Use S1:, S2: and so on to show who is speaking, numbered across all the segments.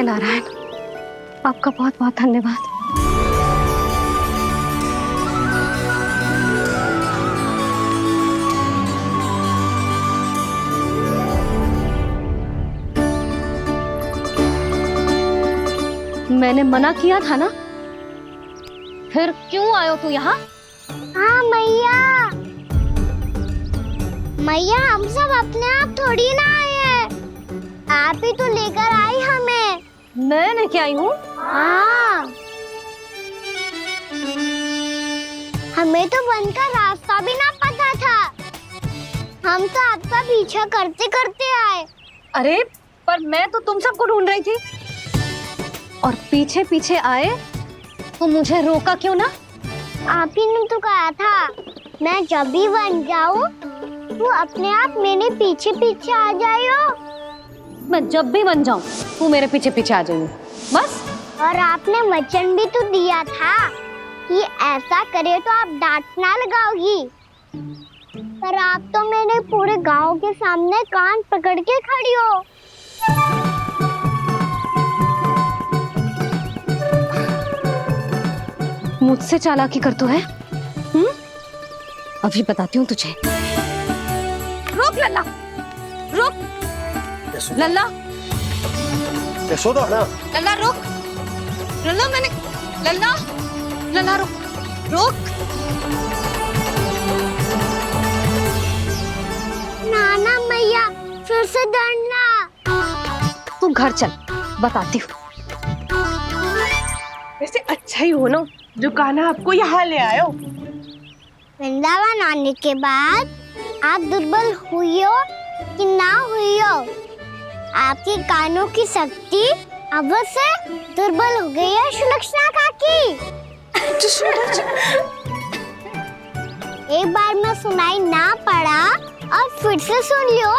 S1: नारायण, आपका बहुत बहुत धन्यवाद। मैंने मना किया था ना, फिर क्यों आयो तू यहाँ?
S2: हाँ मैया, मैया हम सब अपने आप थोड़ी ना आए हैं, आप ही तो लेकर आई हमें।
S1: मैं लेके आई हूँ?
S2: हाँ, हमें तो वन का रास्ता भी ना पता था, हम तो आपका पीछा करते करते आए।
S1: अरे पर मैं तो तुम सबको ढूंढ रही थी, और पीछे पीछे आए तो मुझे रोका क्यों ना?
S2: आप ही ने तो कहा था मैं जब भी बन जाऊं तू अपने आप मेरे पीछे पीछे आ जाइयो।
S1: मैं जब भी बन जाऊं तू मेरे पीछे पीछे आ जाइयो बस।
S2: और आपने वचन भी तो दिया था कि ऐसा करे तो आप डांट ना लगाओगी, पर आप तो मेरे पूरे गांव के सामने कान पकड़ के खड़ी हो।
S1: मुझसे चालाकी कर तो है? अभी बताती हूँ तुझे। रुक लल्ला, रुक लल्ला,
S3: यशोदा ना,
S1: लल्ला रुक, लल्ला मैंने, लल्ला, लल्ला रुक, रुक।
S2: नाना मैया फिर से डरना।
S1: तू घर चल, बताती हूँ।
S4: वैसे अच्छा ही हो ना जो कान्हा आपको यहाँ ले आयो।
S2: वृंदावन आने के बाद आप दुर्बल हुई हो कि ना हुई हो, आपके कानों की शक्ति अब से दुर्बल हो गई है सुलक्षणा काकी। एक बार में सुनाई ना पड़ा और फिर से सुन लियो।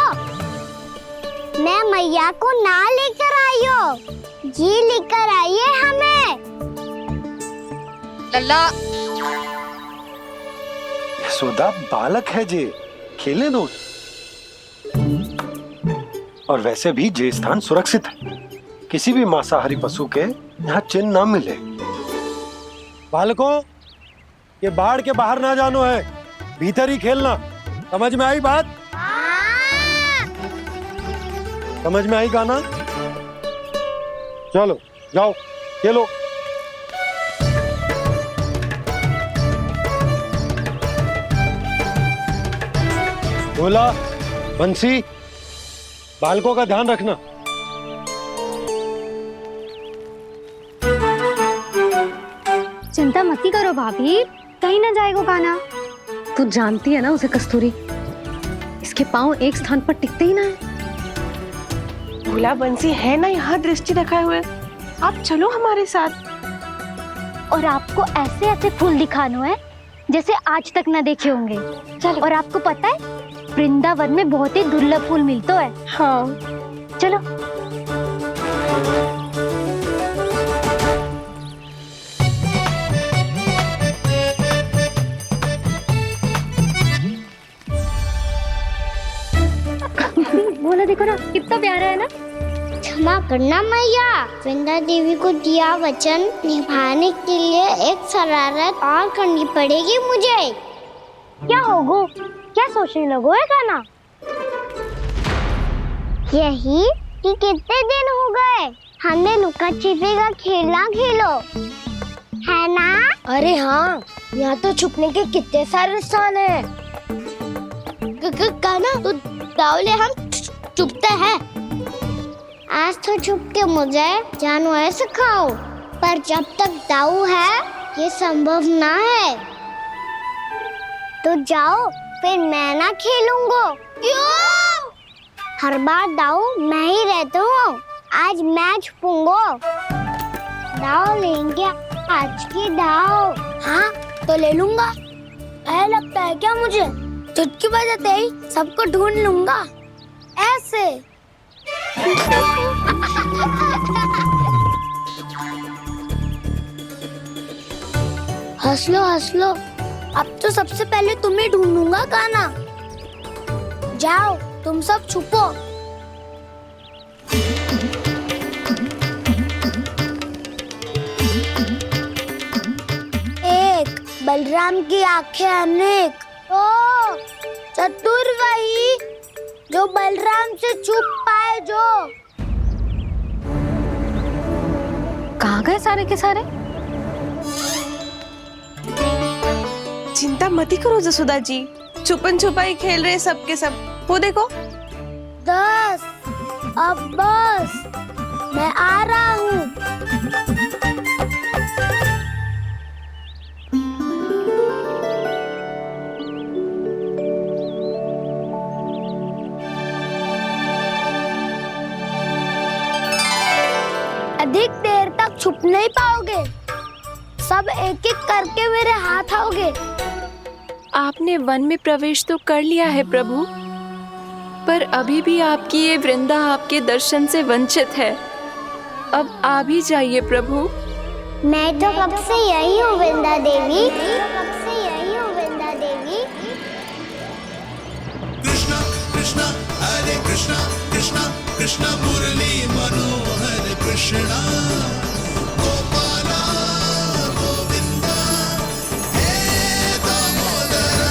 S2: मैं मैया को ना लेकर आई हो, जी लेकर आई है हमें।
S1: लल्ला,
S3: यशोदा बालक है जे, खेले दो। और वैसे भी जे स्थान सुरक्षित है, किसी भी मांसाहारी पशु के यहाँ चिन्ह ना मिले। बालकों, ये बाढ़ के बाहर ना जानो है, भीतर ही खेलना। समझ में आई बात? समझ में आई गाना? चलो जाओ खेलो। बोला बंसी, बालकों का ध्यान रखना।
S2: चिंता मत करो भाभी, कहीं ना जाएगा कान्हा।
S1: तू जानती है ना उसे कस्तूरी, इसके पांव एक स्थान पर टिकते ही ना है।
S4: भोला बंसी है ना यहाँ दृष्टि रखाए हुए, आप चलो हमारे साथ।
S2: और आपको ऐसे ऐसे फूल दिखानो है जैसे आज तक ना देखे होंगे। चलो। और आपको पता है वृंदावन में बहुत ही दुर्लभ फूल मिलते हैं।
S4: हाँ
S2: चलो। बोला देखो ना कितना प्यारा है ना। क्षमा करना मैया, वृंदा देवी को दिया वचन निभाने के लिए एक शरारत और करनी पड़ेगी मुझे। क्या होगो, क्या सोचने लगो है कान्हा? यही कि कितने दिन हो गए हमने लुका छिपी का खेलना खेलो, है ना? अरे हाँ, यहाँ तो छुपने के कितने सारे स्थान है। कान्हा तो दावले हम छुपते हैं। आज तो छुप के मुझे जानवर सिखाओ, पर जब तक दाऊ है ये संभव ना है। तो जाओ, फिर मैं ना खेलूंगा। क्यों? हर बार दाऊ मैं ही रहता हूँ, आज मैं छुपूंगा। दाऊ लेंगे आज की दाऊ। हाँ तो ले लूंगा। ऐसा लगता है क्या मुझे? चुटकी बजाते ही सबको ढूंढ लूंगा ऐसे। हंस लो, अब तो सबसे पहले तुम्हें ढूंढूंगा कान्हा। जाओ तुम सब छुपो। बलराम की आंखें अनेक। ओ चतुर वही जो बलराम से छुप पाए। जो
S1: कहाँ गए सारे के सारे?
S4: चिंता मत ही करो जसोदा जी, छुपन छुपाई खेल रहे सब के सब। वो देखो
S2: 10 अब बस, मैं आ रहा हूँ। अधिक देर तक छुप नहीं पाओगे, सब एक एक करके मेरे हाथ आओगे।
S5: आपने वन में प्रवेश तो कर लिया है प्रभु, पर अभी भी आपकी ये वृंदा आपके दर्शन से वंचित है। अब आ भी जाइए प्रभु।
S2: मैं तो कब से यही हूँ वृंदा देवी, कब से यही हूँ वृंदा देवी।
S6: कृष्णा कृष्णा हरे कृष्णा कृष्णा कृष्णा मुरली मनोहर कृष्णा गोपाला गोविंदा हे दामोदरा।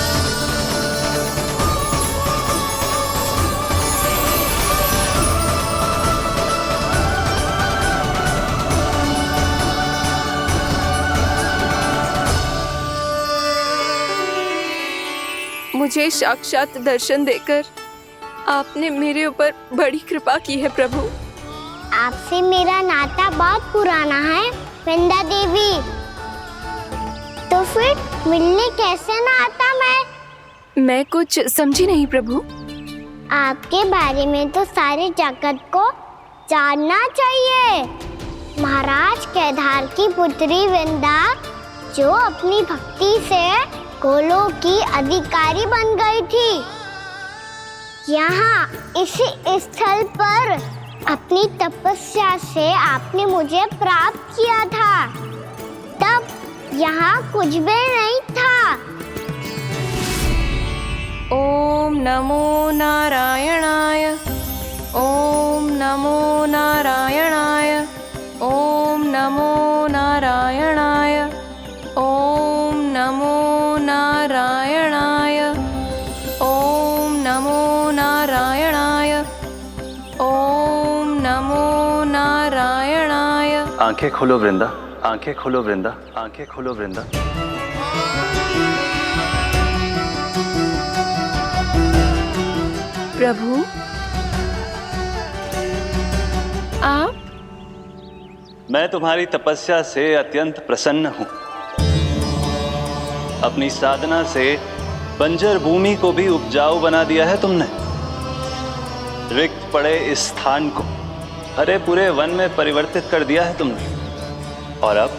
S5: मुझे साक्षात दर्शन देकर आपने मेरे ऊपर बड़ी कृपा की है प्रभु।
S2: आपसे मेरा नाता बहुत पुराना है वृंदा देवी, तो फिर मिलने कैसे ना आता
S5: मैं कुछ समझी नहीं प्रभु।
S2: आपके बारे में तो सारे जगत को जानना चाहिए। महाराज केदार की पुत्री वृंदा, जो अपनी भक्ति से गोलों की अधिकारी बन गई थी, यहाँ इसी स्थल पर अपनी तपस्या से आपने मुझे प्राप्त किया था। तब यहाँ कुछ भी नहीं था।
S5: ओम नमो नारायणाय, ओम नमो नारायणाय, ओम नमो नारायणाय, ओम नमो नारायणाय, ओम नमो नारायणाय, ओम नमो नारायणाय।
S7: आंखें खोलो वृंदा, आंखें खोलो वृंदा, आंखें खोलो वृंदा।
S5: प्रभु आप?
S7: मैं तुम्हारी तपस्या से अत्यंत प्रसन्न हूं। अपनी साधना से बंजर भूमि को भी उपजाऊ बना दिया है तुमने। रिक्त पड़े इस स्थान को हरे पूरे वन में परिवर्तित कर दिया है तुमने, और अब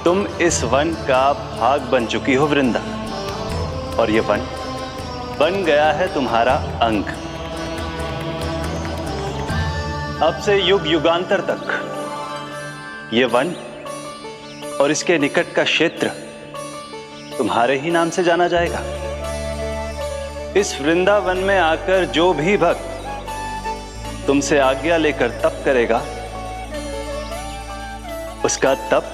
S7: तुम इस वन का भाग बन चुकी हो वृंदा, और ये वन बन गया है तुम्हारा अंग। अब से युग युगांतर तक ये वन और इसके निकट का क्षेत्र तुम्हारे ही नाम से जाना जाएगा। इस वृंदावन में आकर जो भी भक्त तुमसे आज्ञा लेकर तप करेगा, उसका तप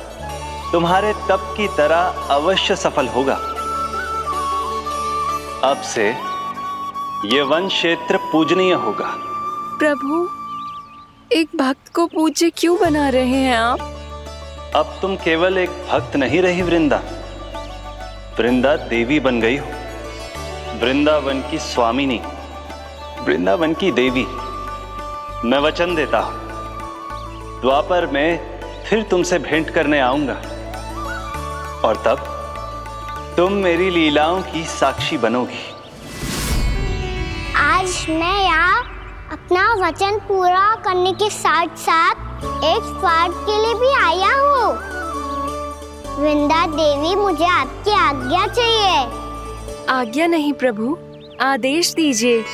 S7: तुम्हारे तप की तरह अवश्य सफल होगा। अब से ये वन क्षेत्र पूजनीय होगा।
S5: प्रभु, एक भक्त को पूज्य क्यों बना रहे हैं आप?
S7: अब तुम केवल एक भक्त नहीं रही वृंदा, वृंदा देवी बन गई हो। वृंदावन की स्वामिनी, वृंदावन की देवी। मैं वचन देता हूं, द्वापर में फिर तुमसे भेंट करने आऊंगा, और तब तुम मेरी लीलाओं की साक्षी बनोगी।
S2: आज मैं यहाँ अपना वचन पूरा करने के साथ साथ एक स्वार्थ के लिए भी आया हूँ। वृंदा देवी, मुझे आपकी आज्ञा चाहिए।
S5: आज्ञा नहीं प्रभु, आदेश दीजिए।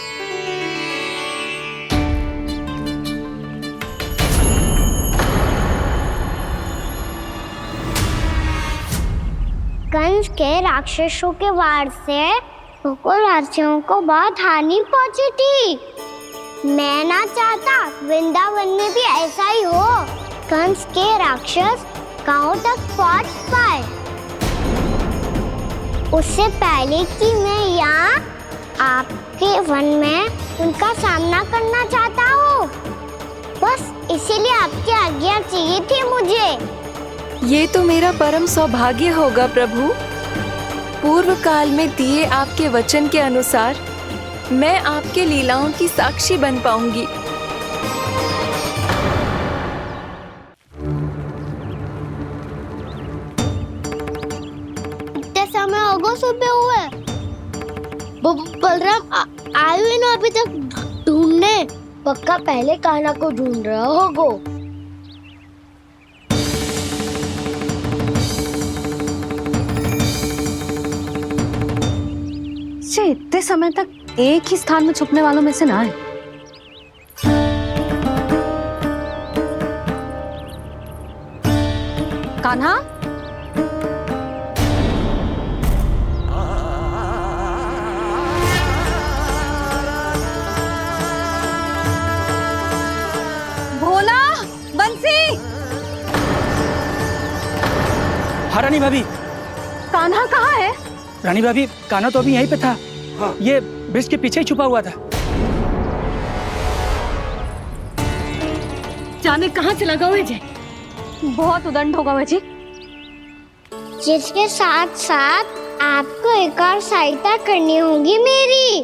S2: कंस के राक्षसों के वार से गोकुलवासियों को बहुत हानि पहुंची थी। मैं ना चाहता वृंदावन में भी ऐसा ही हो। कंस के राक्षस गांव तक पहुंच पाए। उससे पहले कि मैं यहाँ आपके वन में उनका सामना करना चाहता हूँ। बस इसीलिए आपकी आज्ञा चाहिए थी मुझे।
S5: ये तो मेरा परम सौभाग्य होगा प्रभु। पूर्व काल में दिए आपके वचन के अनुसार मैं आपके लीलाओं की साक्षी बन पाऊंगी।
S2: इतने समय होगा सुबह हुए। बलराम आए हुए ना अभी तक ढूंढने। पक्का पहले कान्हा को ढूंढ रहा होगा।
S1: से इतने समय तक एक ही स्थान में छुपने वालों में से ना है। कान्हा, भोला, बंसी,
S8: हाँ रानी भाभी।
S1: कान्हा कहाँ है?
S8: रानी भाभी कान्हा तो अभी यहीं पे था। हाँ। ये ब्रिज के पीछे ही छुपा हुआ था।
S1: जाने कहाँ चला गया है? बहुत उदंड होगा वह जी।
S2: जिसके साथ साथ आपको एक और सहायता करनी होगी मेरी।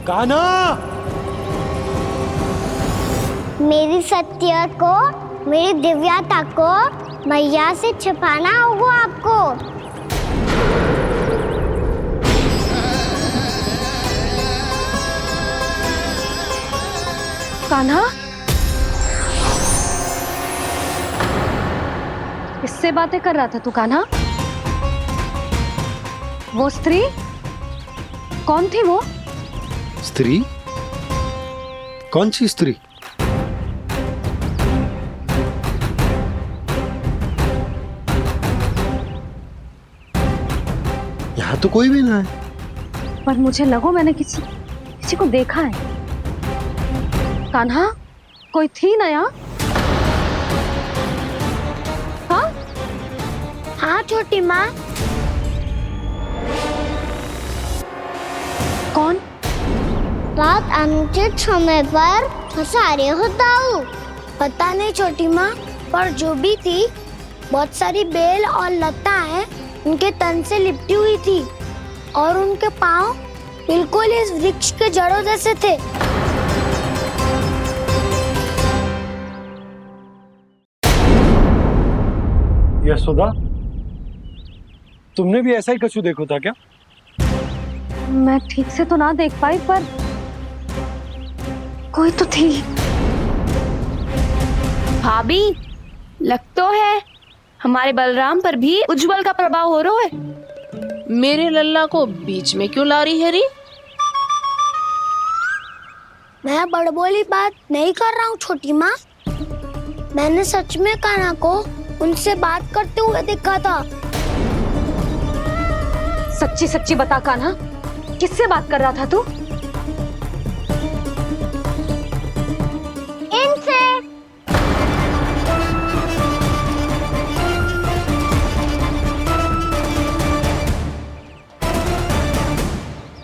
S3: कान्हा,
S2: मेरी सत्य को, मेरी दिव्यता को मैया से छिपाना होगा आपको।
S1: कान्हा, किससे बातें कर रहा था तू कान्हा? वो स्त्री कौन थी? वो
S3: स्त्री? कौन सी स्त्री? यहाँ तो कोई भी ना है।
S1: पर मुझे लगो मैंने किसी को देखा है। कान्हा, कोई थी ना यहाँ? हाँ?
S2: हाँ छोटी माँ।
S1: कौन?
S2: रात अनुचित समय पर फंसारे होता हूँ। पता नहीं छोटी माँ, पर जो भी थी बहुत सारी बेल और लता है उनके तन से लिपटी हुई थी और उनके पाँव बिल्कुल इस वृक्ष के जड़ों जैसे थे।
S3: यशोदा, तुमने भी ऐसा ही कछु देखा था क्या?
S1: मैं ठीक से तो ना देख पाई, पर कोई तो थी।
S4: भाभी, लग तो है हमारे बलराम पर भी उज्जवल का प्रभाव हो रहा है।
S9: मेरे लल्ला को बीच में क्यों ला रही है री?
S2: मैं बड़बोली बात नहीं कर रहा हूँ छोटी माँ। मैंने सच में कान्हा को उनसे बात करते हुए देखा था।
S1: सच्ची सच्ची बता कान्हा, किससे बात कर रहा था तू?
S2: इनसे।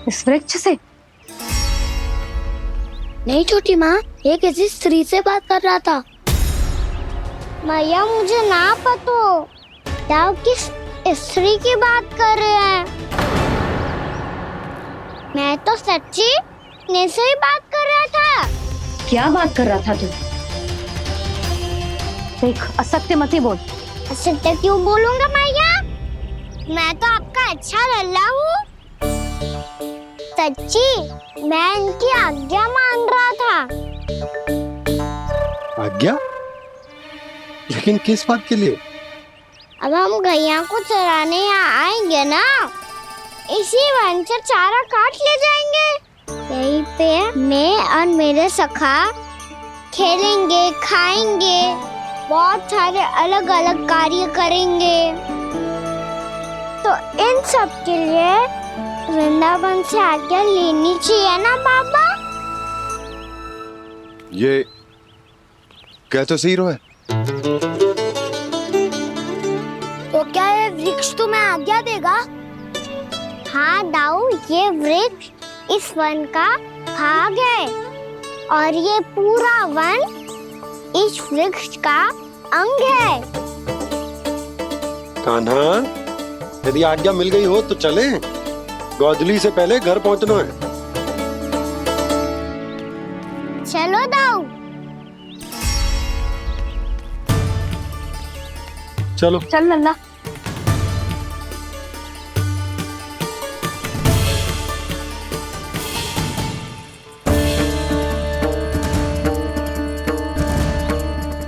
S1: इस वृक्ष से?
S2: नहीं छोटी माँ, ये किसी स्त्री से बात कर रहा था। मैया मुझे ना पतो क्या किस स्त्री की बात कर रहे हैं। मैं तो सच्ची ने से ही बात कर रहा था।
S1: क्या बात कर रहा था तू? देख, असत्य मत ही बोल।
S2: असत्य क्यों बोलूंगा मैया? मैं तो आपका अच्छा लल्ला हूँ। सच्ची मैं इनकी आज्ञा मान रहा था।
S3: आज्ञा? लेकिन किस बात के लिए?
S2: अब हम गैया को चराने यहाँ आएंगे ना, इसी वन से चारा काट ले जाएंगे। यहीं पे मैं और मेरे सखा खेलेंगे, खाएंगे, बहुत सारे अलग अलग कार्य करेंगे। तो इन सब के लिए वृंदावन से आज्ञा लेनी चाहिए ना बाबा?
S10: ये कह तो सही रहा है।
S2: तो क्या ये वृक्ष तुम्हें आज्ञा देगा? हाँ दाऊ, ये वृक्ष इस वन का भाग है और ये पूरा वन इस वृक्ष का अंग है।
S3: कान्हा, यदि आज्ञा मिल गई हो तो चलें। गोधूली से पहले घर पहुंचना है।
S2: चलो दाऊ।
S3: चलो।
S1: चल लल्ला।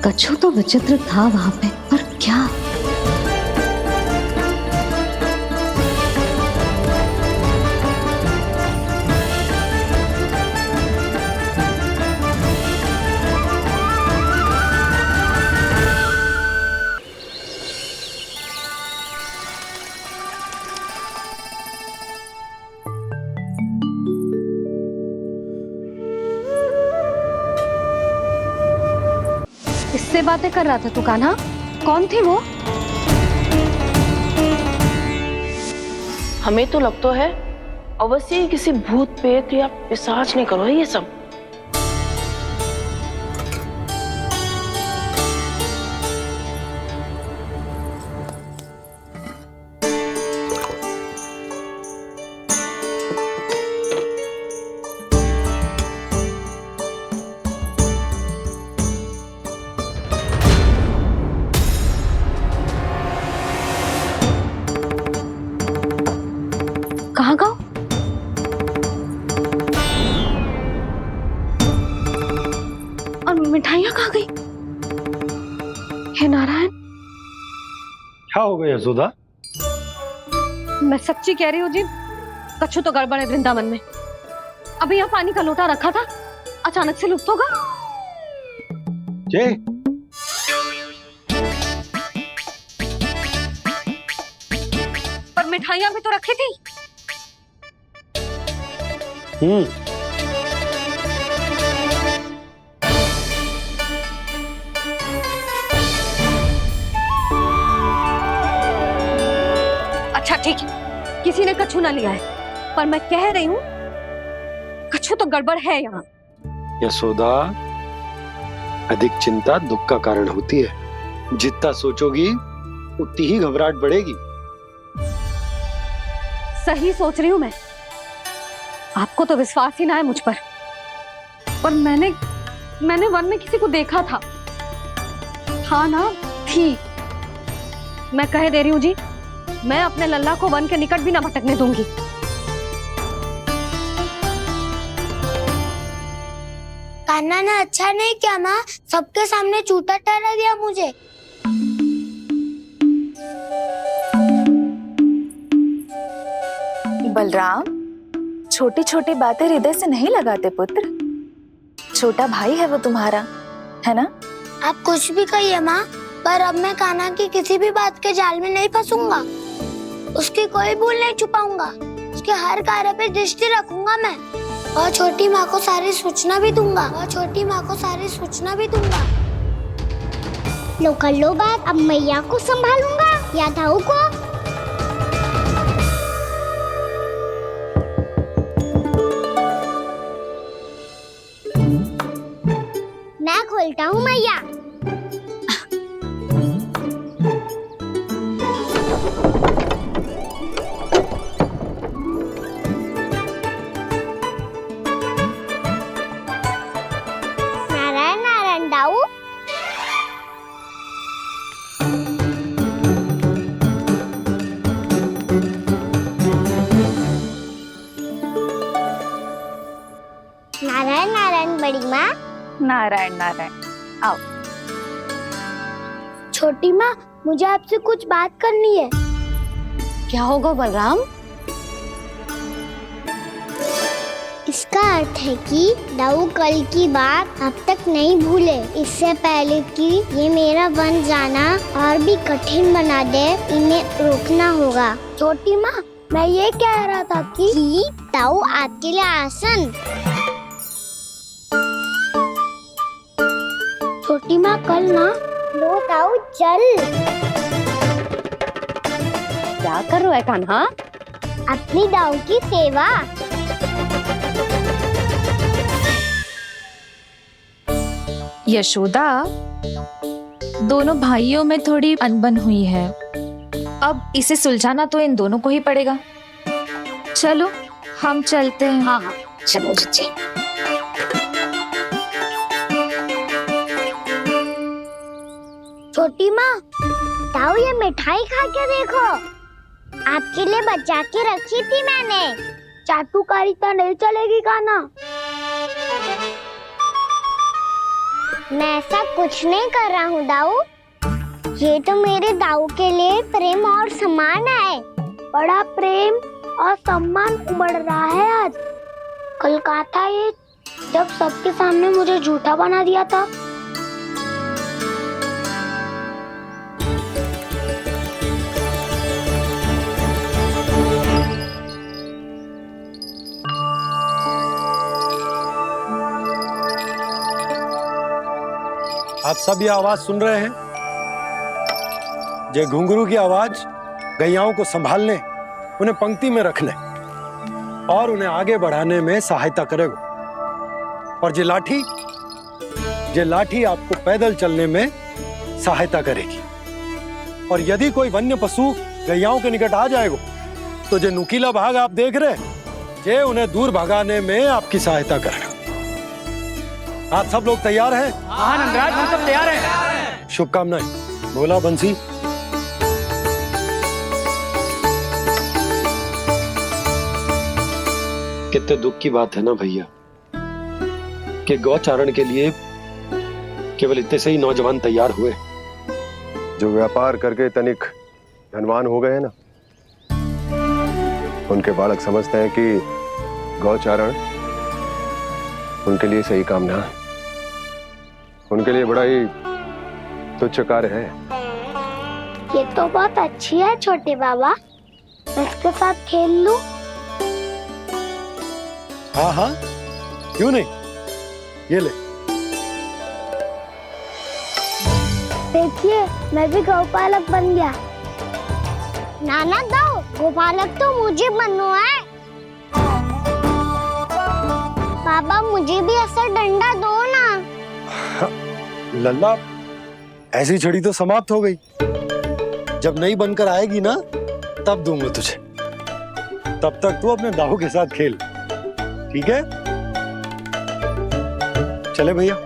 S1: कछु तो विचित्र था वहां पे, पर क्या? किससे बातें कर रहा था तू कान्हा? कौन थे वो?
S9: हमें तो लगता है अवश्य ही किसी भूत प्रेत या पिशाच ने करो है ये सब।
S1: कहाँ गए? और मिठाइयाँ कहाँ गई? हे नारायण!
S3: क्या हो गया यशोदा?
S1: मैं सच्ची कह रही हूँ जी, कछु तो गड़बड़ है वृंदावन में। अभी यहाँ पानी का लोटा रखा था, अचानक से लुप्त होगा।
S3: जय,
S1: पर मिठाइयाँ भी तो रखी थी। अच्छा ठीक है, किसी ने कछु ना लिया है, पर मैं कह रही हूँ कछु तो गड़बड़ है यहाँ।
S3: यशोदा, अधिक चिंता दुख का कारण होती है। जितना सोचोगी उतनी ही घबराहट बढ़ेगी।
S1: सही सोच रही हूँ मैं। आपको तो विश्वास ही ना है मुझ पर मैंने वन में किसी को देखा था। हाँ ना, थी। मैं कह दे रही हूँ जी, मैं अपने लल्ला को वन के निकट भी ना भटकने दूंगी।
S2: कान्हा ने अच्छा नहीं किया माँ, सबके सामने चूता ठहरा दिया मुझे।
S11: बलराम, छोटी छोटी बातें हृदय से नहीं लगाते पुत्र। छोटा भाई है वो तुम्हारा, है ना?
S2: आप कुछ भी कहिए माँ, पर अब मैं कान्हा की किसी भी बात के जाल में नहीं फंसूंगा। उसकी कोई भूल नहीं छुपाऊंगा। उसके हर कार्य पे दृष्टि रखूंगा मैं, और छोटी माँ को सारी सूचना भी दूंगा। लो कर लो बात, अब मैया को संभालूंगा या दाऊ को। मैं खोलता हूँ मैया। नारायण नारायण दाऊ। नारायण नारायण बड़ी माँ।
S11: नारायण नारायण, आओ।
S2: छोटी माँ, मुझे आपसे कुछ बात करनी है।
S1: क्या होगा बलराम?
S2: इसका अर्थ है कि दाऊ कल की बात अब तक नहीं भूले। इससे पहले कि ये मेरा वन जाना और भी कठिन बना दे, इन्हें रोकना होगा। छोटी माँ, मैं ये कह रहा था कि दाऊ आपके लिए आसन। छोटी माँ, कल ना लो दाऊ चल।
S1: क्या कर रहा है कान्हा?
S2: अपनी दाऊ की सेवा।
S11: यशोदा, दोनों भाइयों में थोड़ी अनबन हुई है। अब इसे सुलझाना तो इन दोनों को ही पड़ेगा। चलो हम चलते हैं।
S1: हाँ हाँ
S11: चलो जी।
S2: छोटी माँ, दाऊ ये मिठाई खा के देखो, आपके लिए बचा के रखी थी मैंने। चाटुकारिता नहीं चलेगी खाना। मैं ऐसा कुछ नहीं कर रहा हूँ दाऊ, ये तो मेरे दाऊ के लिए प्रेम और सम्मान है। बड़ा प्रेम और सम्मान उमड़ रहा है आज। कल कहा था ये, जब सबके सामने मुझे झूठा बना दिया था।
S3: आप सब ये आवाज सुन रहे हैं? ये घुंघरू की आवाज गैयाओं को संभालने, उन्हें पंक्ति में रखने और उन्हें आगे बढ़ाने में सहायता करेगा। और ये लाठी आपको पैदल चलने में सहायता करेगी। और यदि कोई वन्य पशु गैयाओं के निकट आ जाएगा तो जो नुकीला भाग आप देख रहे हैं, ये उन्हें दूर भगाने में आपकी सहायता करेगा। आप सब लोग तैयार हैं?
S8: हाँ नंदराज, हम सब तैयार हैं।
S3: शुभकामनाएं। बोला बंसी। कितने दुख की बात है ना भैया कि गौचारण के लिए केवल इतने से ही नौजवान तैयार हुए
S10: जो व्यापार करके तनिक धनवान हो गए हैं ना, उनके बालक समझते हैं कि गौचारण उनके लिए सही काम ना है, उनके लिए बड़ा ही तुच्छ कार्य है।
S2: ये तो बहुत अच्छी है छोटे बाबा, मैं इसके साथ खेल लूं?
S3: हाँ हाँ, क्यों नहीं, ये ले।
S2: देखिए मैं भी गौपालक बन गया। नाना दाऊ, गौपालक तो मुझे बनना है। बाबा मुझे भी ऐसा डंडा दो ना।
S3: लल्ला, ऐसी छड़ी तो समाप्त हो गई। जब नई बनकर आएगी ना तब दूंगा तुझे। तब तक तू अपने दाऊ के साथ खेल, ठीक है? चले भैया।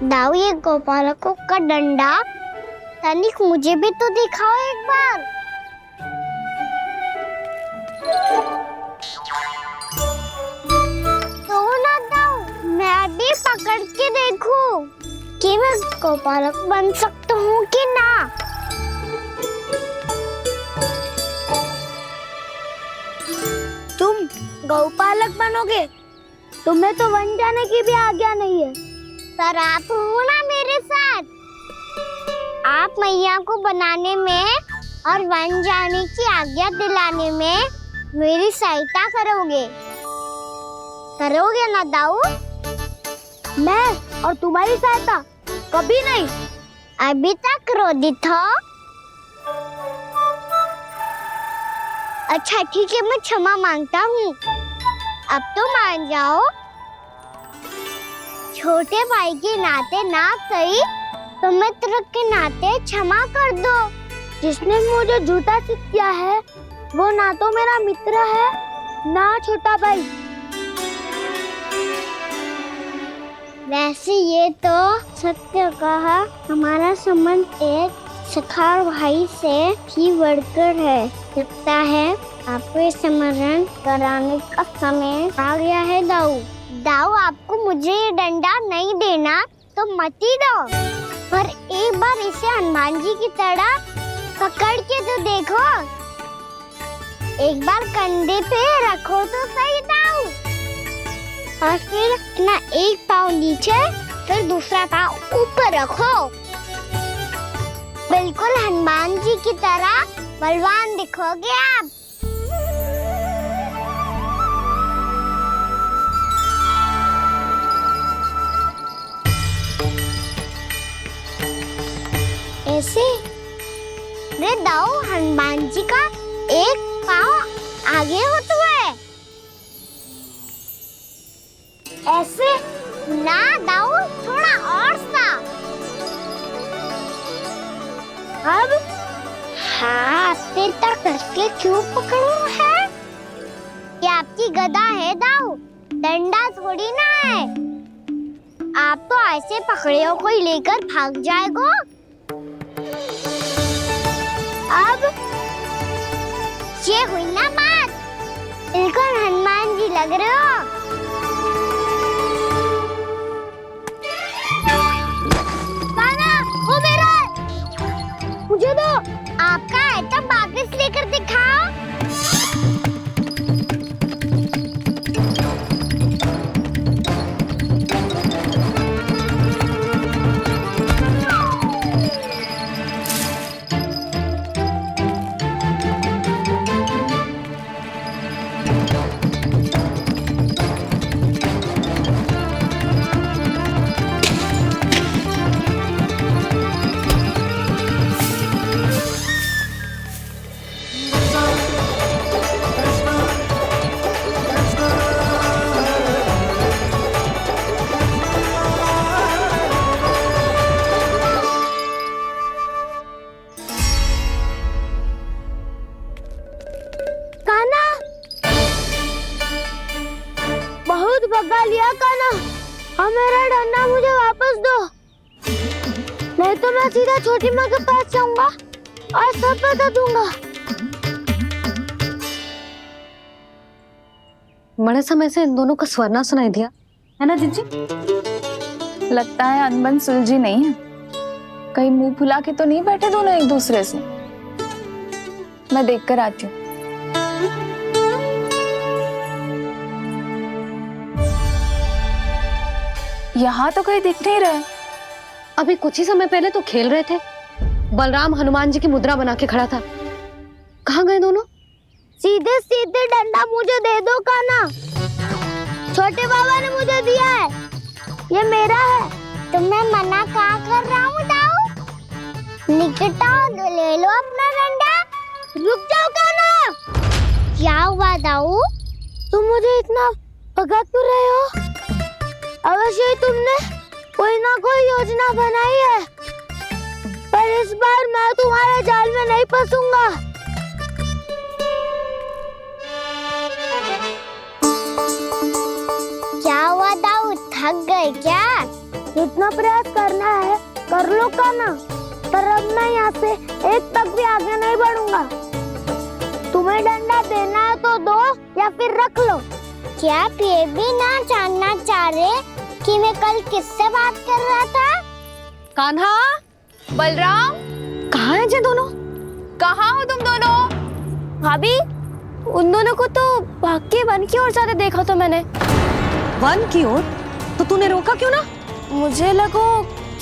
S2: दाऊ, ये गोपालकों का डंडा तनिक मुझे भी तो दिखाओ एक बार। तो ना दाऊ, मैं भी पकड़ के देखूं कि मैं गोपालक बन सकता हूँ कि ना। तुम गौपालक बनोगे? तुम्हें तो वन जाने की भी आज्ञा नहीं है। पर आप हो ना मेरे साथ, आप मैया को बनाने में और वन जाने की आज्ञा दिलाने में मेरी सहायता करोगे ना दाऊ? मैं और तुम्हारी सहायता कभी नहीं। अभी तक क्रोधित हो? अच्छा ठीक है, मैं क्षमा मांगता हूँ। अब तो मान जाओ। छोटे भाई के नाते ना सही तो मित्र के नाते क्षमा कर दो। जिसने मुझे झूठा सिद्ध किया है वो ना तो मेरा मित्र है ना छोटा भाई। वैसे ये तो सत्य कहा, हमारा संबंध एक सखार भाई से भी बढ़कर है। लगता है आपको स्मरण कराने का समय आ गया है दाऊ। दाऊ, आपको मुझे ये डंडा नहीं देना तो मत ही दो, पर एक बार इसे हनुमान जी की तरह पकड़ के तो देखो। एक बार कंधे पे रखो तो सही दाऊ, और फिर अपना एक पाँव नीचे फिर दूसरा पाँव ऊपर रखो। बिल्कुल हनुमान जी की तरह बलवान दिखोगे आप। ऐसे रे दाऊ हनुमान जी का एक पाँव आगे होता है। ऐसे ना दाऊ, थोड़ा और सा। अब हाथ से तक कसके क्यों पकड़ो है? ये आपकी गदा है दाऊ, डंडा थोड़ी ना है। आप तो ऐसे पकड़े हो कोई लेकर भाग जाएगा। अब ये हुई ना बात, बिल्कुल हनुमान जी लग रहे हो। कान्हा, वो मेरा, मुझे दो। आपका आइटम वापस लेकर दिखाओ। बहुत भगा लिया कान्हा, हाँ मेरा डंडा मुझे वापस दो, नहीं तो मैं सीधा छोटी माँ के पास जाऊंगा और सब बता दूंगा।
S1: बड़े समय से इन दोनों का स्वर ना सुनाई दिया है ना जीजी?
S5: लगता है अनबन सुलझी नहीं है। कहीं मुंह फुला के तो नहीं बैठे दोनों एक दूसरे से। मैं देख कर आती हूँ। यहाँ तो कहीं दिख नहीं रहा।
S1: अभी कुछ ही समय पहले तो खेल रहे थे। बलराम हनुमान जी की मुद्रा बना के खड़ा था। कहाँ गए दोनों?
S2: सीधे सीधे डंडा मुझे दे दो कान्हा, छोटे बाबा ने मुझे दिया है, ये मेरा है। तो मैं मना कहाँ कर रहा हूँ दाऊ? निकट आओ, ले लो अपना डंडा। रुक जाओ कान्हा। क्या हुआ दाऊ? तुम मुझे इतना भगा क्यों रहे हो? अवश्य ही तुमने कोई ना कोई योजना बनाई है, पर इस बार मैं तुम्हारे जाल में नहीं फंसूंगा। क्या हुआ दाऊ, थक गए क्या? जितना प्रयास करना है कर लो कान्हा, पर अब मैं यहाँ से एक तक भी आगे नहीं बढ़ूंगा। तुम्हें डंडा देना है तो दो या फिर रख लो। क्या आप ये भी ना जानना चाह रहे कि मैं कल किससे बात कर रहा था?
S1: कान्हा,
S5: बलराम,
S1: कहाँ हैं ये दोनों?
S5: कहाँ हो तुम दोनों?
S2: भाभी, उन दोनों को तो भाग के वन की ओर जाते देखा तो मैंने।
S1: वन की ओर? तो तूने रोका क्यों ना?
S2: मुझे लगा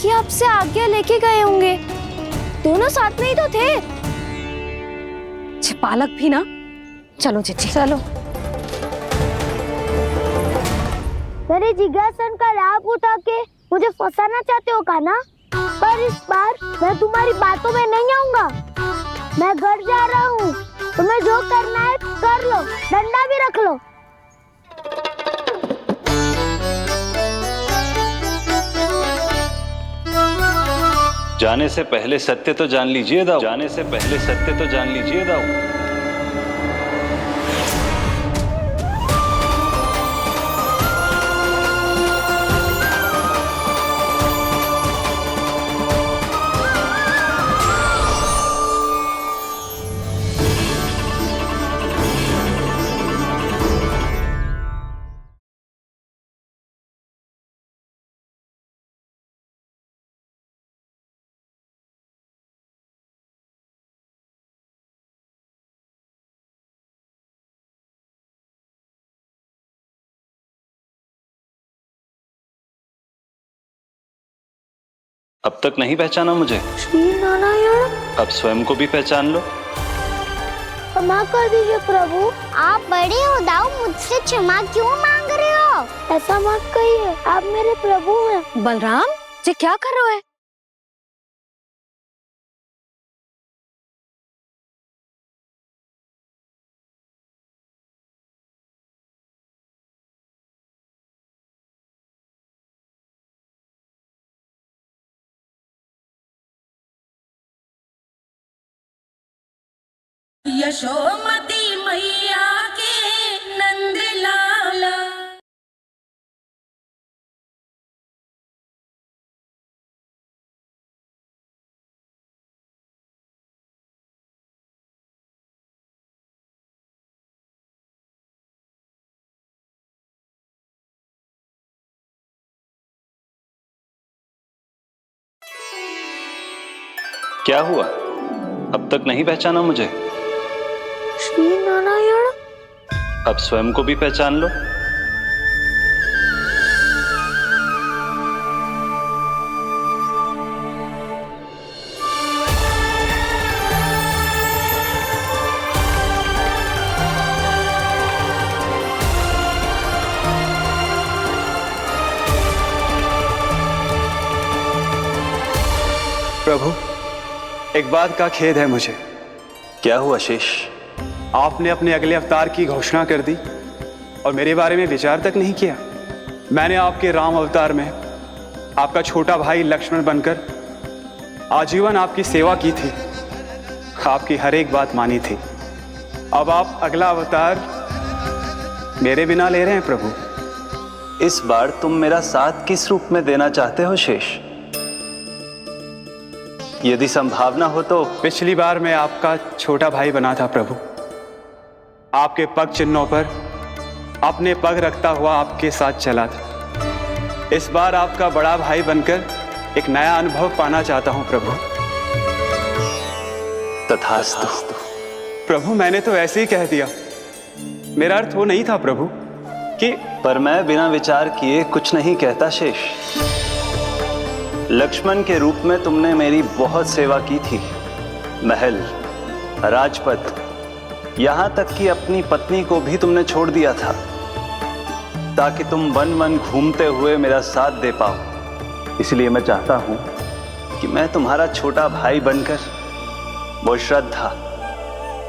S2: कि आपसे आगे लेके गए होंगे, दोनों साथ में ही तो थे।
S1: पालक भी ना। चलो जीजी चलो।
S2: मेरे जिज्ञासन का लाभ उठा के मुझे फंसाना चाहते हो कान्हा, पर इस बार मैं तुम्हारी बातों में नहीं आऊंगा। मैं घर जा रहा हूँ, तुम्हें जो करना है कर लो, डंडा भी रख लो।
S7: जाने से पहले सत्य तो जान लीजिए दाऊ। जाने से पहले सत्य तो जान लीजिए दाऊ। अब तक नहीं पहचाना मुझे?
S2: श्री नारायण।
S7: अब स्वयं को भी पहचान लो।
S2: क्षमा कर दीजिए प्रभु। आप बड़े हो दाऊ, मुझसे क्षमा क्यों मांग रहे हो? ऐसा मत कहिए, आप मेरे प्रभु हैं।
S1: बलराम जी क्या कर रहे हो?
S6: यशोमती मैया के नंद लाला।
S7: क्या हुआ? अब तक नहीं पहचाना मुझे?
S2: श्री नारायण।
S7: अब स्वयं को भी पहचान लो।
S12: प्रभु, एक बात का खेद है मुझे।
S7: क्या हुआ शेष?
S12: आपने अपने अगले अवतार की घोषणा कर दी और मेरे बारे में विचार तक नहीं किया। मैंने आपके राम अवतार में आपका छोटा भाई लक्ष्मण बनकर आजीवन आपकी सेवा की थी, आपकी हर एक बात मानी थी। अब आप अगला अवतार मेरे बिना ले रहे हैं प्रभु।
S7: इस बार तुम मेरा साथ किस रूप में देना चाहते हो शेष? यदि संभावना हो तो।
S12: पिछली बार मैं आपका छोटा भाई बना था प्रभु, आपके पग चिन्हों पर अपने पग रखता हुआ आपके साथ चला था। इस बार आपका बड़ा भाई बनकर एक नया अनुभव पाना चाहता हूं प्रभु।
S7: तथास्तु।
S12: प्रभु, मैंने तो ऐसे ही कह दिया, मेरा अर्थ वो नहीं था प्रभु कि।
S7: पर मैं बिना विचार किए कुछ नहीं कहता शेष। लक्ष्मण के रूप में तुमने मेरी बहुत सेवा की थी। महल, राजपथ, यहां तक कि अपनी पत्नी को भी तुमने छोड़ दिया था ताकि तुम वन वन घूमते हुए मेरा साथ दे पाओ। इसलिए मैं चाहता हूं कि मैं तुम्हारा छोटा भाई बनकर वो श्रद्धा,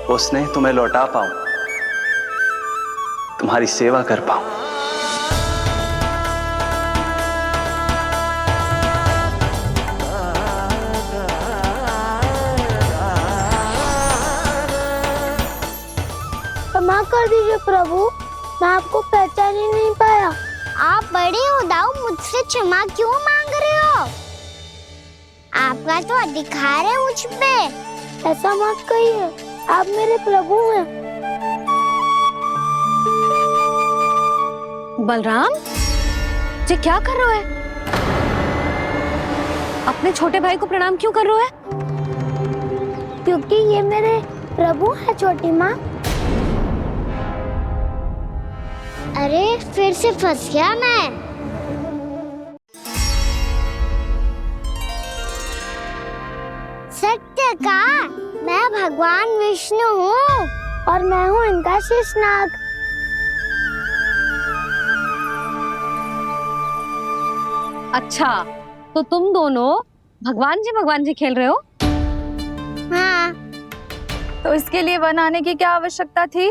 S7: वो स्नेह तुम्हें लौटा पाऊं, तुम्हारी सेवा कर पाऊं।
S2: क्षमा कर दीजिए प्रभु, मैं आपको पहचान ही नहीं पाया। आप बड़े हो दाऊ, मुझसे क्षमा क्यों मांग रहे हो? आपका तो अधिकार है मुझ पे। ऐसा मत कहिए, आप मेरे प्रभु हैं।
S1: बलराम जी क्या कर रहे हो? अपने छोटे भाई को प्रणाम क्यों कर रहे हो?
S2: क्योंकि ये मेरे प्रभु है छोटी माँ। अरे फिर से फंस गया मैं। सत्य का, मैं भगवान विष्णु हूँ और मैं हूँ इनका शेषनाग।
S1: अच्छा, तो तुम दोनों भगवान जी खेल रहे हो?
S2: हाँ।
S11: तो इसके लिए वन आने की क्या आवश्यकता थी?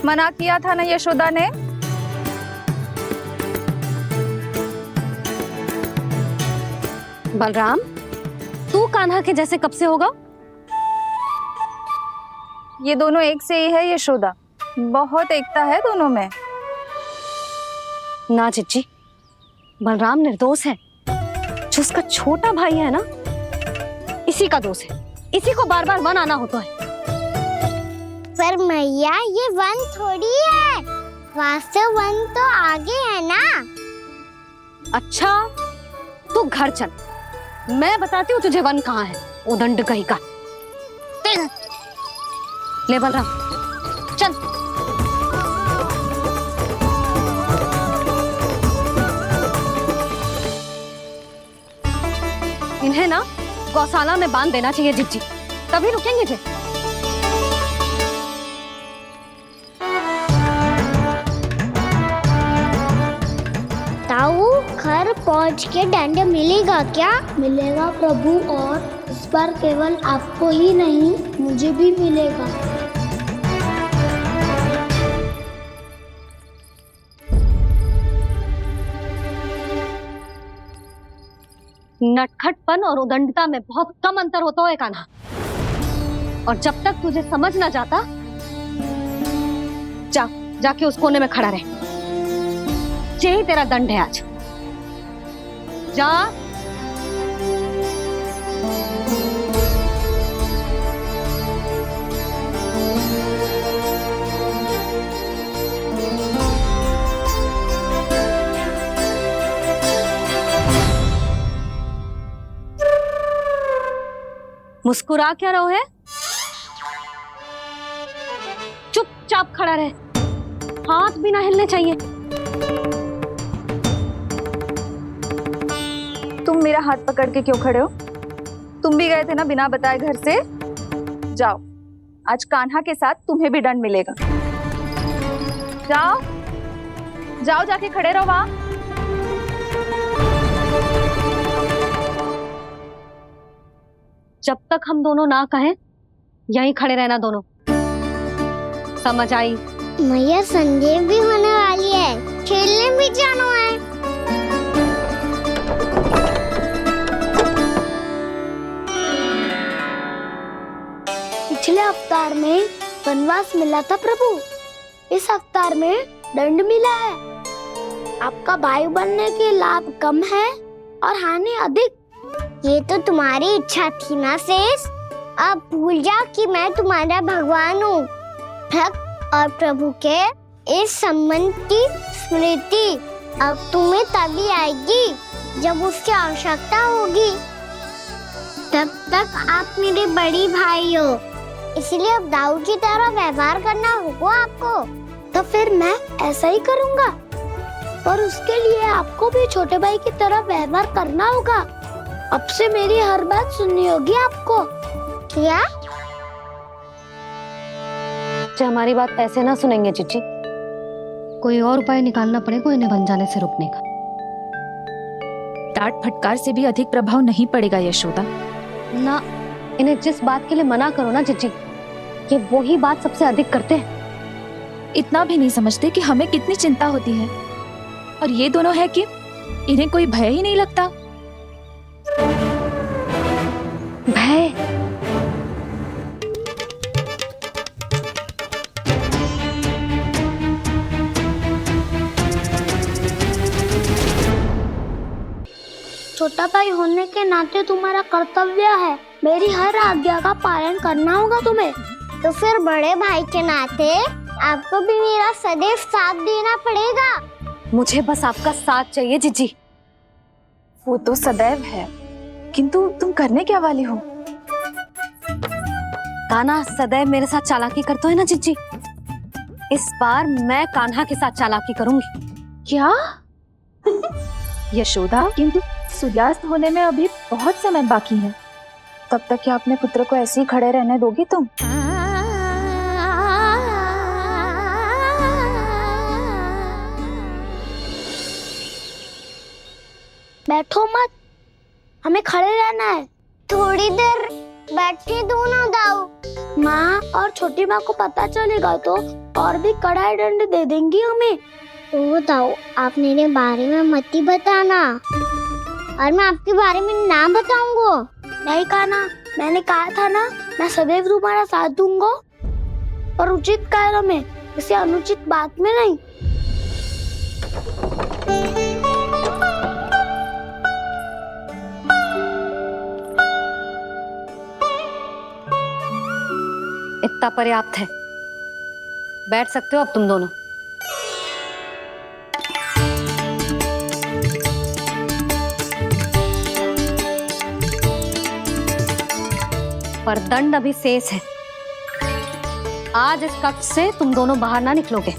S11: मना किया था ना यशोदा ने।
S1: बलराम, तू कान्हा के जैसे कब से होगा?
S11: ये दोनों एक से ही है यशोदा, बहुत एकता है दोनों में।
S1: ना चिच्ची, बलराम निर्दोष है। जो उसका छोटा भाई है ना, इसी का दोष है। इसी को बार बार वन आना होता है।
S2: पर मैया, ये वन थोड़ी है, वास्तव वन तो आगे है ना।
S1: अच्छा, तू घर चल, मैं बताती हूँ तुझे वन कहाँ है। उदंड कहीं का। ले बलराम, चल। इन्हें ना गौशाला में बांध देना चाहिए जिज्जी, तभी रुकेंगे जे।
S2: ताऊ घर पहुंच के दंड मिलेगा क्या? मिलेगा प्रभु, और इस बार केवल आपको ही नहीं मुझे भी मिलेगा।
S1: नटखटपन और उदंडता में बहुत कम अंतर होता है कान्हा, और जब तक तुझे समझ ना जाता, जाके उस कोने में खड़ा रहे। यही तेरा दंड है आज। जा। मुस्कुरा क्या रहो है? चुपचाप खड़ा रहे, हाथ भी ना हिलने चाहिए।
S11: तुम मेरा हाथ पकड़ के क्यों खड़े हो? तुम भी गए थे ना बिना बताए घर से। जाओ, आज कान्हा के साथ तुम्हें भी दंड मिलेगा। जाओ जाओ, जाके खड़े रहो वहां।
S1: जब तक हम दोनों ना कहें, यहीं खड़े रहना दोनों। समझ आई?
S2: मैया संध्या भी होने वाली है, खेलने भी जाना है। पिछले अवतार में वनवास मिला था प्रभु, इस अवतार में दंड मिला है। आपका भाई बनने के लाभ कम है और हानि अधिक। ये तो तुम्हारी इच्छा थी ना शेष, अब भूल जा कि मैं तुम्हारा भगवान हूँ। भक्त और प्रभु के इस संबंध की स्मृति अब तुम्हें तभी आएगी जब उसकी आवश्यकता होगी। तब तक आप मेरे बड़ी भाई हो, इसलिए अब दाऊ की तरह व्यवहार करना होगा आपको। तो फिर मैं ऐसा ही करूँगा, पर उसके लिए आपको भी छोटे भाई की तरह व्यवहार करना होगा। अब से मेरी हर बात सुननी होगी आपको। क्या?
S1: हमारी बात ऐसे ना सुनेंगे चिच्ची, कोई और उपाय निकालना पड़ेगा इन्हें बन जाने से रुकने का।
S11: डांट फटकार से भी अधिक प्रभाव नहीं पड़ेगा यशोदा।
S1: ना, इन्हें जिस बात के लिए मना करो ना चिच्ची, ये वही बात सबसे अधिक करते हैं।
S11: इतना भी नहीं समझते कि हमें कितनी चिंता होती है, और ये दोनों है कि इन्हें कोई भय ही नहीं लगता।
S1: भय?
S2: छोटा भाई होने के नाते तुम्हारा कर्तव्य है, मेरी हर आज्ञा का पालन करना होगा तुम्हें। तो फिर बड़े भाई के नाते आपको भी मेरा सदैव साथ देना पड़ेगा।
S1: मुझे बस आपका साथ चाहिए जिज्जी।
S11: वो तो सदैव है, किंतु तुम करने क्या वाली हो?
S1: कान्हा सदैव मेरे साथ चालाकी करता है ना जिज्जी, इस बार मैं कान्हा के साथ चालाकी करूंगी।
S11: क्या? यशोदा, किंतु सूर्यास्त होने में अभी बहुत समय बाकी है, तब तक क्या अपने पुत्र को ऐसे ही खड़े रहने दोगी तुम?
S2: बैठो मत, हमें खड़े रहना है। थोड़ी देर बैठे दो ना दाऊ। माँ और छोटी माँ को पता चलेगा तो और भी कड़ा दंड दे देंगी हमें। ओ दाऊ, आप मेरे बारे में मत ही बताना, और मैं आपके बारे में ना बताऊंगा। नहीं कान्हा, मैंने कहा था ना, मैं सदैव तुम्हारा साथ दूंगा, पर उचित कार्य में, किसी अनुचित बात में नहीं।
S1: इतना पर्याप्त है, बैठ सकते हो अब तुम दोनों। पर दंड अभी शेष है। आज इस कक्ष से तुम दोनों बाहर ना निकलोगे,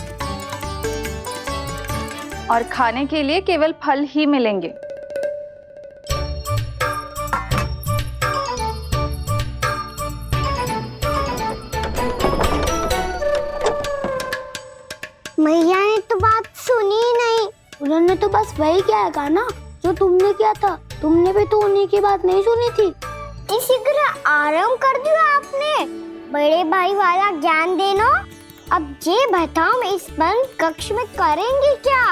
S11: और खाने के लिए केवल फल ही मिलेंगे।
S2: तो बस वही किया ना जो तुमने किया था। तुमने भी तो उन्हीं की बात नहीं सुनी थी। इसी तरह आराम कर दिया आपने। बड़े भाई वाला ज्ञान देना। अब ये बताओ इस बंद कक्ष में करेंगे क्या?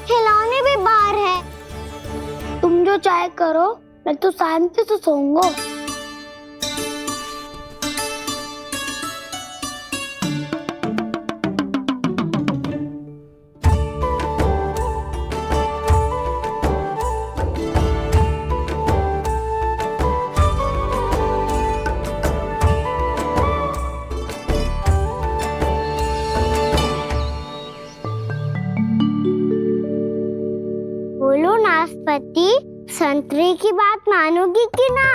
S2: खिलौने भी बाहर है। तुम जो चाहे करो, मैं तो शांति से सोऊंगा। बोलो नाशपाती, संतरे की बात मानोगी कि ना?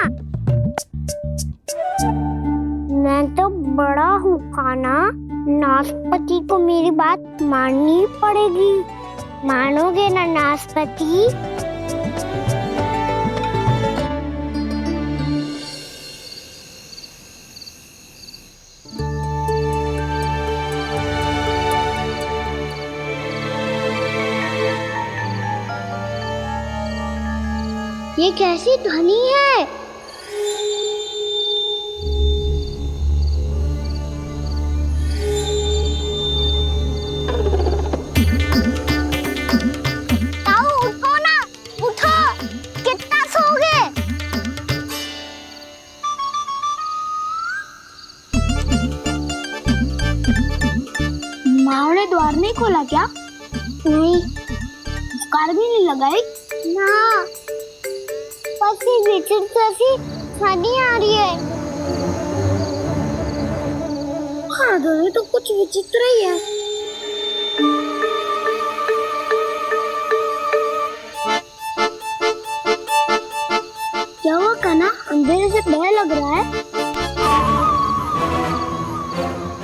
S2: मैं तो बड़ा हूँ काना, नाशपाती को मेरी बात माननी पड़ेगी। मानोगे ना नाशपाती? ये कैसी ध्वनि है? ताऊ उठो ना, उठो। कितना सोओगे? माँ ने द्वार नहीं खोला क्या? नहीं। कार भी नहीं लगाई? ना। विचित्र सी ध्वनि आ रही है। हाँ, ध्वनि तो कुछ विचित्र ही है। क्या हुआ काना? अंधेरे से डर लग रहा है।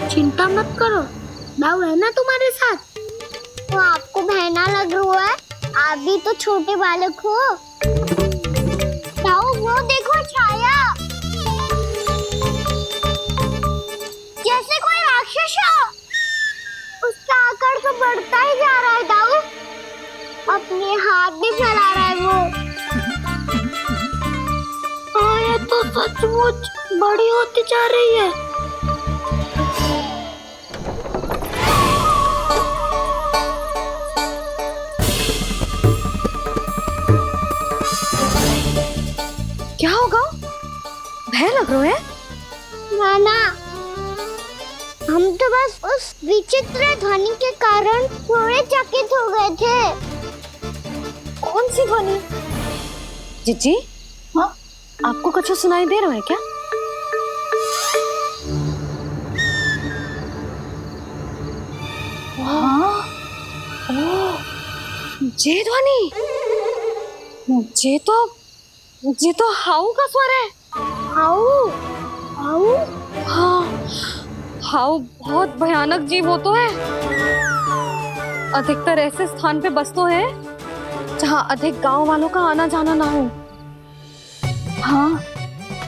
S2: चिंता मत करो, दाऊ है ना तुम्हारे साथ। तो आपको बहना लग रहा है? आप भी तो छोटे बालक हो। वो देखो छाया, जैसे कोई राक्षस हो। उसका आकार तो बढ़ता ही जा रहा है दाऊ। अपने हाथ भी फैला रहा है वो। ये तो सचमुच बड़ी होती जा रही है।
S1: क्या होगा? भय लग रहा है?
S2: नाना, हम तो बस उस विचित्र ध्वनि के कारण थोड़े चकित हो गए थे।
S1: कौन सी ध्वनि? जीजी, हाँ, आपको कुछ सुनाई दे रहा है क्या? हाँ, ओह, ये ध्वनि, ये तो हाउ का स्वर है।
S2: हाउ? हाउ?
S1: हाँ, हाउ बहुत भयानक जीव हो तो है। अधिकतर ऐसे स्थान पे बसते हैं जहाँ अधिक गांव वालों का आना जाना ना हो।
S11: हाँ,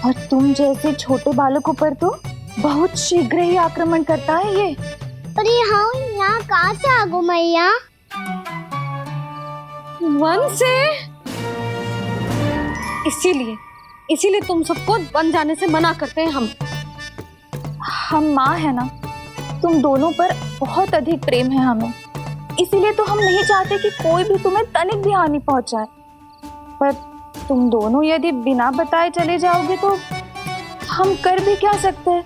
S11: और तुम जैसे छोटे बालकों पर तो बहुत शीघ्र ही आक्रमण करता है ये।
S2: अरे हाउ यहाँ कहाँ से आ गो मैया?
S1: वन से। इसीलिए तुम सबको वन जाने से मना करते हैं
S11: हम माँ है ना, तुम दोनों पर बहुत अधिक प्रेम है हमें, इसीलिए तो हम नहीं चाहते कि कोई भी तुम्हें तनिक भी हानि पहुंचाए। पर तुम दोनों यदि बिना बताए चले जाओगे तो हम कर भी क्या सकते हैं?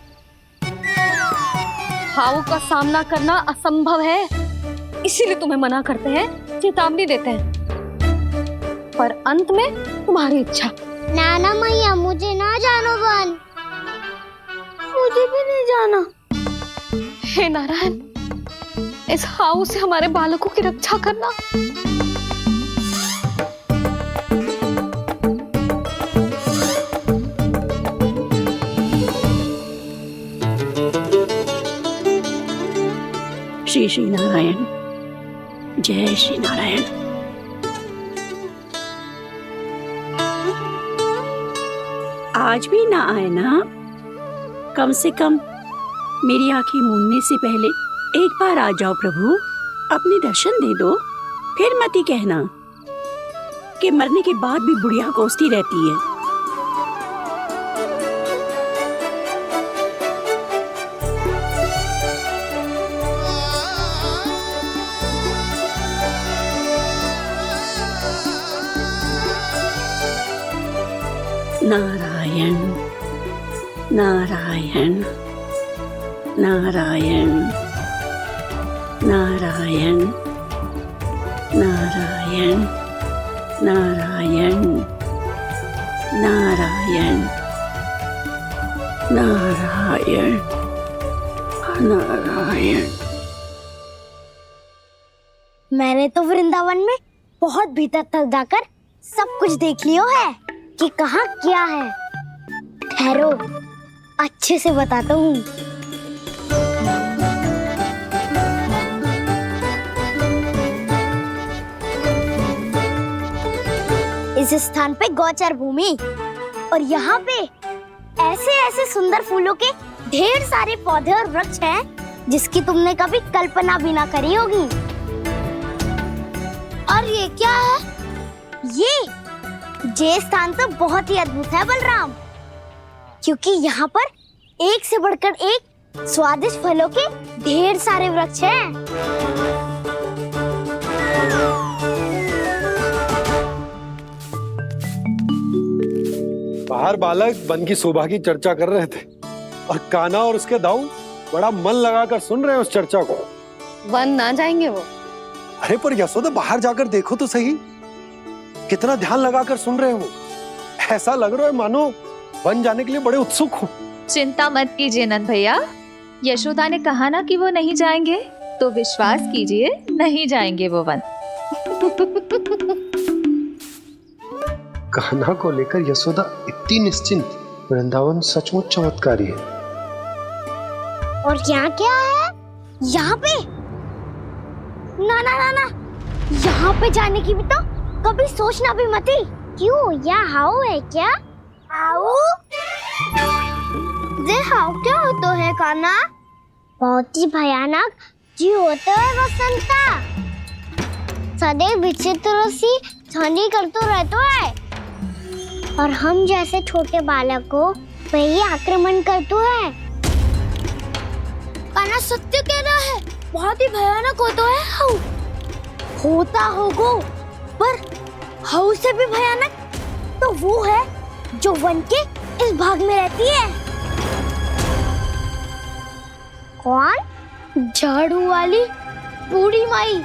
S1: हाउ का सामना करना असंभव है, इसीलिए तुम्हें मना करते हैं, चेतावनी देते हैं। पर अंत में तुम्हारी इच्छा।
S2: नाना मैया, मुझे ना जानो वन। मुझे भी नहीं जाना।
S1: हे नारायण, इस हाउ से हमारे बालकों की रक्षा करना।
S9: श्री श्री नारायण, जय श्री नारायण। आज भी ना आए ना? कम से कम मेरी आंखें मूंदने से पहले एक बार आ जाओ प्रभु, अपने दर्शन दे दो।
S13: फिर मत ही कहना कि मरने के बाद भी बुढ़िया कोसती रहती है। नारायण नारायण नारायण नारायण नारायण नारायण नारायण नारायण नारायण।
S2: मैंने तो वृंदावन में बहुत भीतर तक जाकर सब कुछ देख लियो है कि कहाँ क्या है। ठहरो, अच्छे से बताता हूँ। इस स्थान पे गौचर भूमि और यहाँ पे ऐसे ऐसे सुंदर फूलों के ढेर सारे पौधे और वृक्ष हैं जिसकी तुमने कभी कल्पना भी ना करी होगी। और ये क्या है? ये स्थान तो बहुत ही अद्भुत है बलराम, क्योंकि यहाँ पर एक से बढ़कर एक स्वादिष्ट फलों के ढेर सारे वृक्ष हैं।
S3: बाहर बालक वन की शोभा की चर्चा कर रहे थे और कान्हा और उसके दाऊ बड़ा मन लगाकर सुन रहे हैं उस चर्चा को।
S1: वन ना जाएंगे वो?
S3: अरे पर यशोदा, बाहर जाकर देखो तो सही, कितना ध्यान लगाकर सुन रहे हो। ऐसा लग रहा है मानो वन जाने के लिए बड़े उत्सुक हो।
S11: चिंता मत कीजिए नंद भैया, यशोदा ने कहा ना कि वो नहीं जाएंगे, तो विश्वास कीजिए नहीं जाएंगे वो वन।
S3: कान्हा को लेकर यशोदा इतनी निश्चिंत, वृंदावन सचमुच चमत्कारी है।
S2: और यहाँ क्या है? यहाँ पे ना ना ना ना, यहाँ पे जाने की भी तो कभी सोचना भी मत ही। क्यों, यहाँ हाउ है क्या? हाउ? ये हाउ क्या होता है कान्हा? बहुत ही भयानक जी होता है वसंता। सदैव विचित्र सी ध्वनि करते रहता है और हम जैसे छोटे बालक को वही आक्रमण करते हैं। कान्हा सत्य कह रहा है, बहुत ही भयानक होता है हाउ। होता होगा, पर हाउ से भी भयानक तो वो है जो वन के इस भाग में रहती है। कौन? झाड़ू वाली बूढ़ी माई।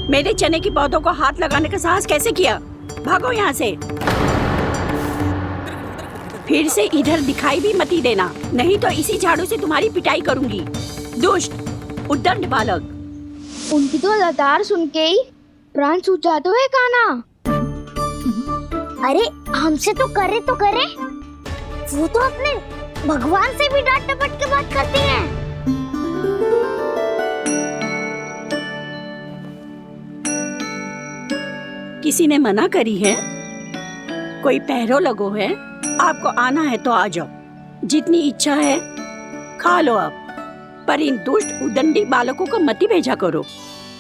S13: मेरे चने की पौधों को हाथ लगाने का साहस कैसे किया? भागो यहाँ से। फिर से इधर दिखाई भी मत ही देना, नहीं तो इसी झाड़ू से तुम्हारी पिटाई करूंगी। दुष्ट उद्दंड बालक।
S2: उनकी तो लतार सुन के ही प्राण सूझ जाते हैं कान्हा। अरे हमसे तो करे, वो तो अपने भगवान से भी डांट डपट के बात करती हैं।
S13: किसी ने मना करी है? कोई पहरो लगो है? आपको आना है तो आ जाओ, जितनी इच्छा है खा लो आप, पर इन दुष्ट उदंडी बालकों को मत ही भेजा करो।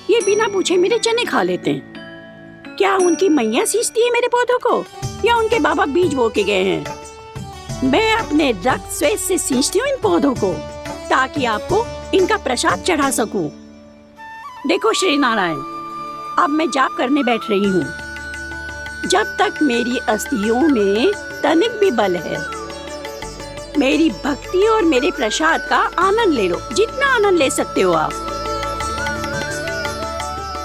S13: ये बिना पूछे मेरे चने खा लेते हैं। क्या उनकी मैया सींचती है मेरे पौधों को, या उनके बाबा बीज बो के गए हैं? मैं अपने रक्त स्वेद से सींचती हूँ इन पौधों को, ताकि आपको इनका प्रसाद चढ़ा सकूं। देखो श्री नारायण, अब मैं जाप करने बैठ रही हूँ। जब तक मेरी अस्थियों में तनिक भी बल है, मेरी भक्ति और मेरे प्रसाद का आनंद ले लो, जितना आनंद ले सकते हो आप।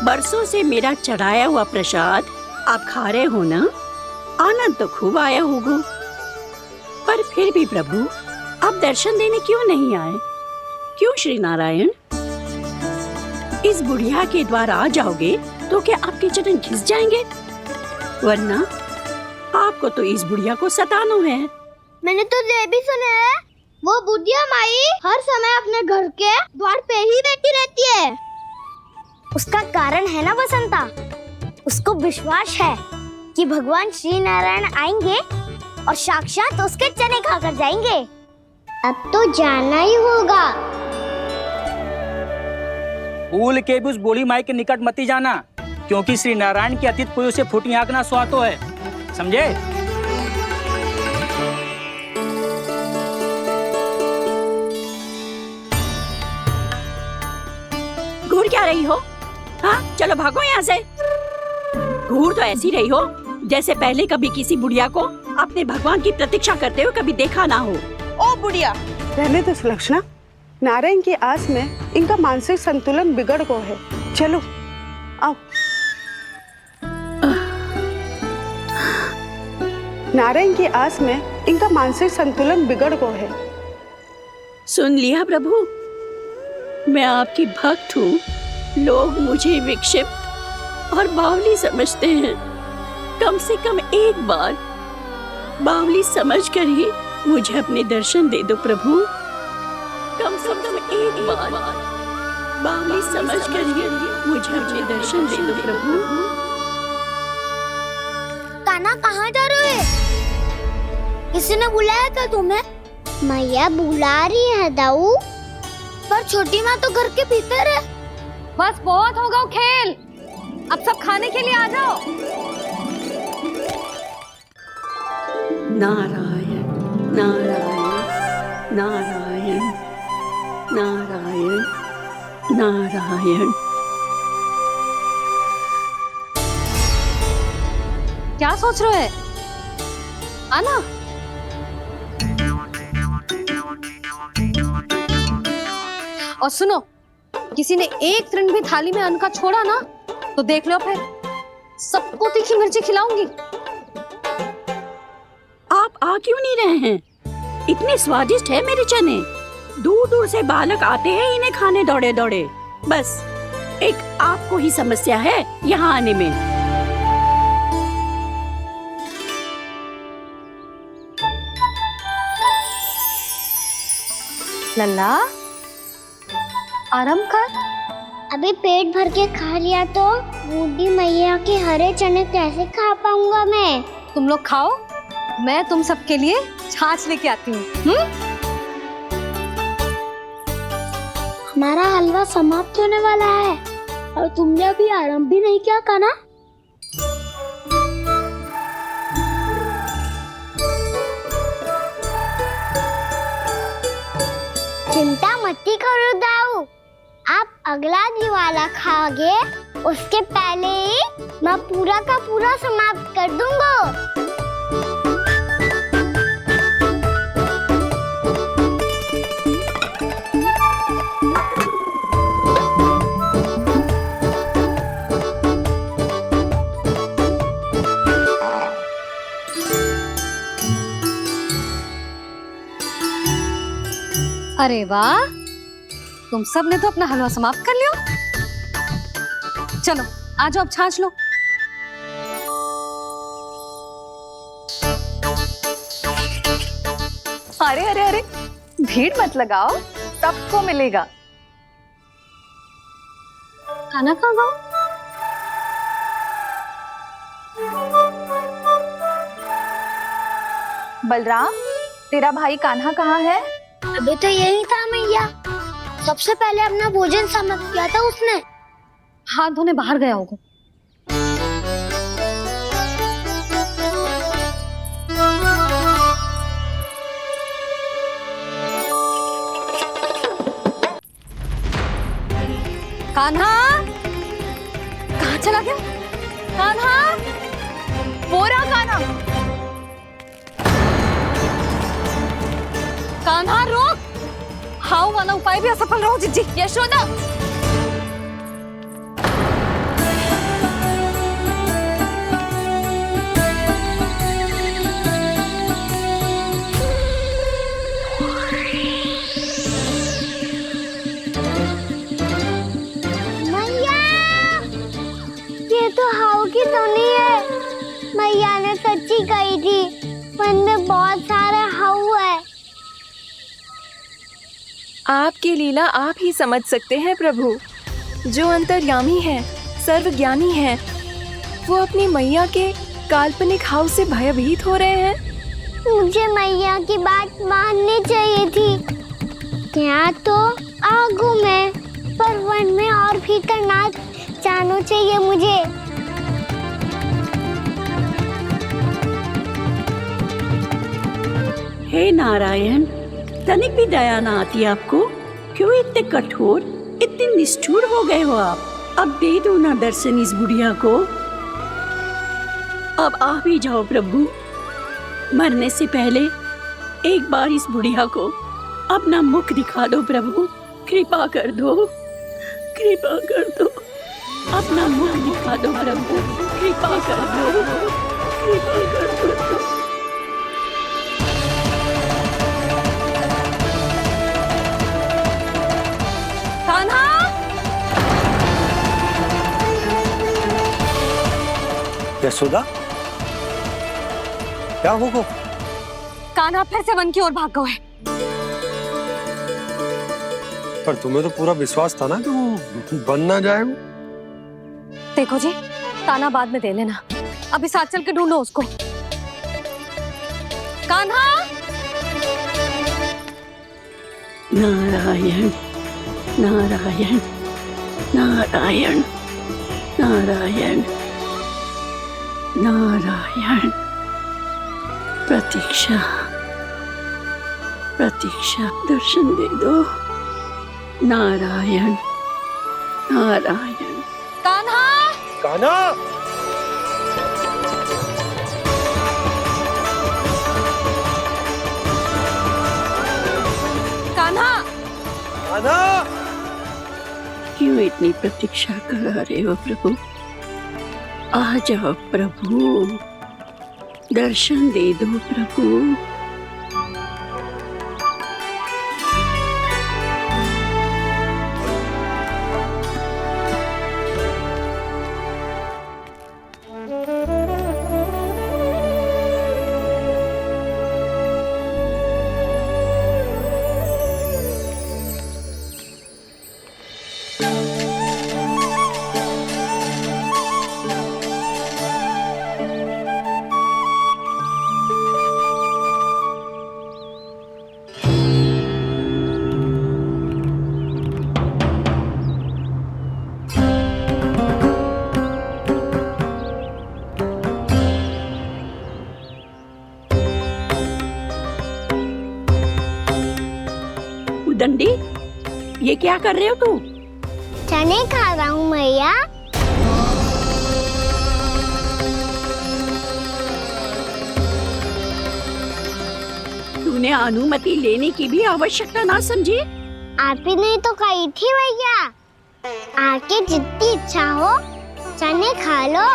S13: बरसों से मेरा चढ़ाया हुआ प्रसाद आप खा रहे हो ना, आनंद तो खूब आया होगा। पर फिर भी प्रभु, आप दर्शन देने क्यों नहीं आए? क्यों श्री नारायण? इस बुढ़िया के द्वार आ जाओगे तो क्या आपके चरण घिस जाएंगे? वरना आपको तो इस बुढ़िया को सताना है।
S2: मैंने तो ये भी सुना है, वो बुढ़िया माई हर समय अपने घर के द्वार पे ही बैठी रहती है। उसका कारण है ना वसंता, उसको विश्वास है कि भगवान श्री नारायण आएंगे और साक्षात उसके चने खाकर जाएंगे। अब तो जाना ही होगा।
S8: भूल के भी उस बूढ़ी माई के निकट मती जाना, क्योंकि श्री नारायण की अतीत पुरुष से फूटी आंकना स्वातो है, समझे?
S13: घूर क्या रही हो? हाँ, चलो भागो यहाँ से। घूर तो ऐसी रही हो जैसे पहले कभी किसी बुढ़िया को अपने भगवान की प्रतीक्षा करते हुए कभी देखा ना हो।
S4: ओ बुढ़िया,
S14: पहले तो सुलक्षणा, नारायण की आस में इनका मानसिक संतुलन बिगड़ गया है। चलो आओ। नारायण की आस में इनका मानसिक संतुलन बिगड़ गया है।
S13: सुन लिया प्रभु, मैं आपकी भक्त हूँ। लोग मुझे विक्षिप्त और बावली समझते हैं। कम से कम एक बार बावली समझकर ही मुझे अपने दर्शन दे दो प्रभु। कम से कम एक बार बावली समझकर ही मुझे अपने दर्शन दे दो प्रभु।
S2: कान्हा कहाँ जा रहे हो? किसी ने बुलाया था तुम्हें? मैया बुला रही है दाऊ, पर छोटी माँ तो घर के भीतर है।
S1: बस बहुत हो गया खेल, अब सब खाने के लिए आ जाओ।
S13: नारायण नारायण नारायण नारायण नारायण।
S1: क्या सोच रहे हैं? आना। और सुनो, किसी ने एक तृण भी थाली में अन्न का छोड़ा ना तो देख लो, फिर सबको तीखी मिर्ची खिलाऊंगी।
S13: आप आ क्यों नहीं रहे हैं? इतने स्वादिष्ट है मेरे चने। दूर दूर से बालक आते हैं इन्हें खाने दौड़े दौड़े। बस एक आपको ही समस्या है यहाँ आने में।
S1: लल्ला, आराम कर।
S2: अभी पेट भर के खा लिया तो बूढ़ी मैया के हरे चने कैसे खा पाऊंगा मैं?
S1: तुम लोग खाओ, मैं तुम सबके लिए छाछ लेके आती हूँ।
S2: हमारा हलवा समाप्त होने वाला है और तुमने अभी आराम भी नहीं किया कान्हा। चिंता मत करो दाऊ, आप अगला दिवाला खाओगे उसके पहले ही मैं पूरा का पूरा समाप्त कर दूंगा।
S1: अरे वाह, तुम सब ने तो अपना हलवा समाप्त कर लिया। चलो आ जाओ, अब छाछ लो।
S11: अरे अरे अरे, भीड़ मत लगाओ, सबको मिलेगा।
S1: खाना खा गो।
S11: बलराम, तेरा भाई कान्हा कहाँ है?
S2: अभी तो यही था मैया, सबसे पहले अपना भोजन समाप्त किया था उसने।
S1: हाथ धोने बाहर गया होगा। कान्हा कहाँ चला गया? कान्हा,
S11: वो रहा कान्हा।
S1: कान्हा रोक, हाउ वाला उपाय भी असफल रहो जिज्जी।
S11: यशोदा,
S2: मैया, ये तो हाउ की धुनी है। मैया ने सच्ची कही थी, वन में बहुत सारे हाउ है।
S5: आपकी लीला आप ही समझ सकते हैं प्रभु। जो अंतर्यामी है, सर्वज्ञानी है, वो अपनी मैया के काल्पनिक हाव से भयभीत हो रहे हैं।
S2: मुझे मैया की बात माननी चाहिए थी। यहाँ तो आगू में, पर वन में और भीतर ना जाना चाहिए मुझे।
S13: हे नारायण, तनिक भी दया ना आती आपको? क्यों इतने कठोर, इतने निष्ठुर हो गए हो आप? अब दे दो ना दर्शन इस बुढ़िया को। अब आ भी जाओ प्रभु। मरने से पहले एक बार इस बुढ़िया को अपना मुख दिखा दो प्रभु। कृपा कर दो, कृपा कर दो। अपना मुख दिखा दो प्रभु, कृपा कर दो, कृपा कर दो।
S1: कान्हा!
S3: यशोदा, क्या होगा?
S1: कान्हा फिर से वन की ओर भाग गए।
S3: पर तुम्हें तो पूरा विश्वास था ना कि वो बन ना जाए। वो
S1: देखो जी, ताना बाद में दे लेना, अभी साथ चल के ढूंढो उसको। कान्हा!
S13: नारायण नारायण नारायण नारायण नारायण। प्रतीक्षा प्रतीक्षा, दर्शन दे दो। नारायण नारायण।
S1: कान्हा!
S3: कान्हा!
S1: कान्हा!
S3: कान्हा!
S13: क्यों इतनी प्रतीक्षा करा रहे हो प्रभु? आ जाओ प्रभु, दर्शन दे दो प्रभु। दंडी, ये क्या कर रहे हो तू?
S2: चने खा रहा हूँ मैया।
S13: तूने अनुमति लेने की भी आवश्यकता ना समझी?
S2: आप ही नहीं तो कही थी भैया, आके जितनी इच्छा हो चने खा लो,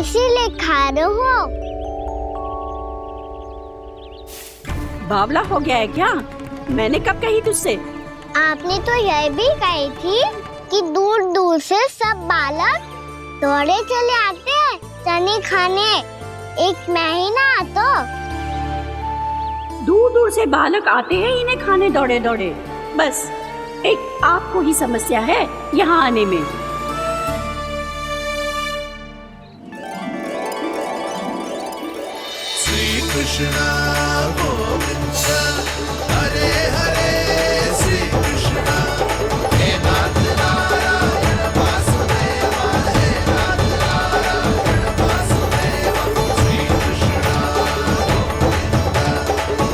S2: इसीलिए खा रहे हो।
S13: बावला हो गया है क्या? मैंने कब कही तुझसे?
S2: आपने तो यह भी कही थी कि दूर दूर से सब बालक दौड़े चले आते हैं चने खाने, एक महीना तो
S13: दूर दूर से बालक आते हैं इन्हें खाने दौड़े दौड़े। बस एक आपको ही समस्या है यहाँ आने में।
S15: श्री कृष्ण गोविंद हरे हरे, श्री कृष्ण हे नाथ नारायण वासुदेवा, हे नाथ नारायण वासुदेवा। श्री कृष्ण गोविंद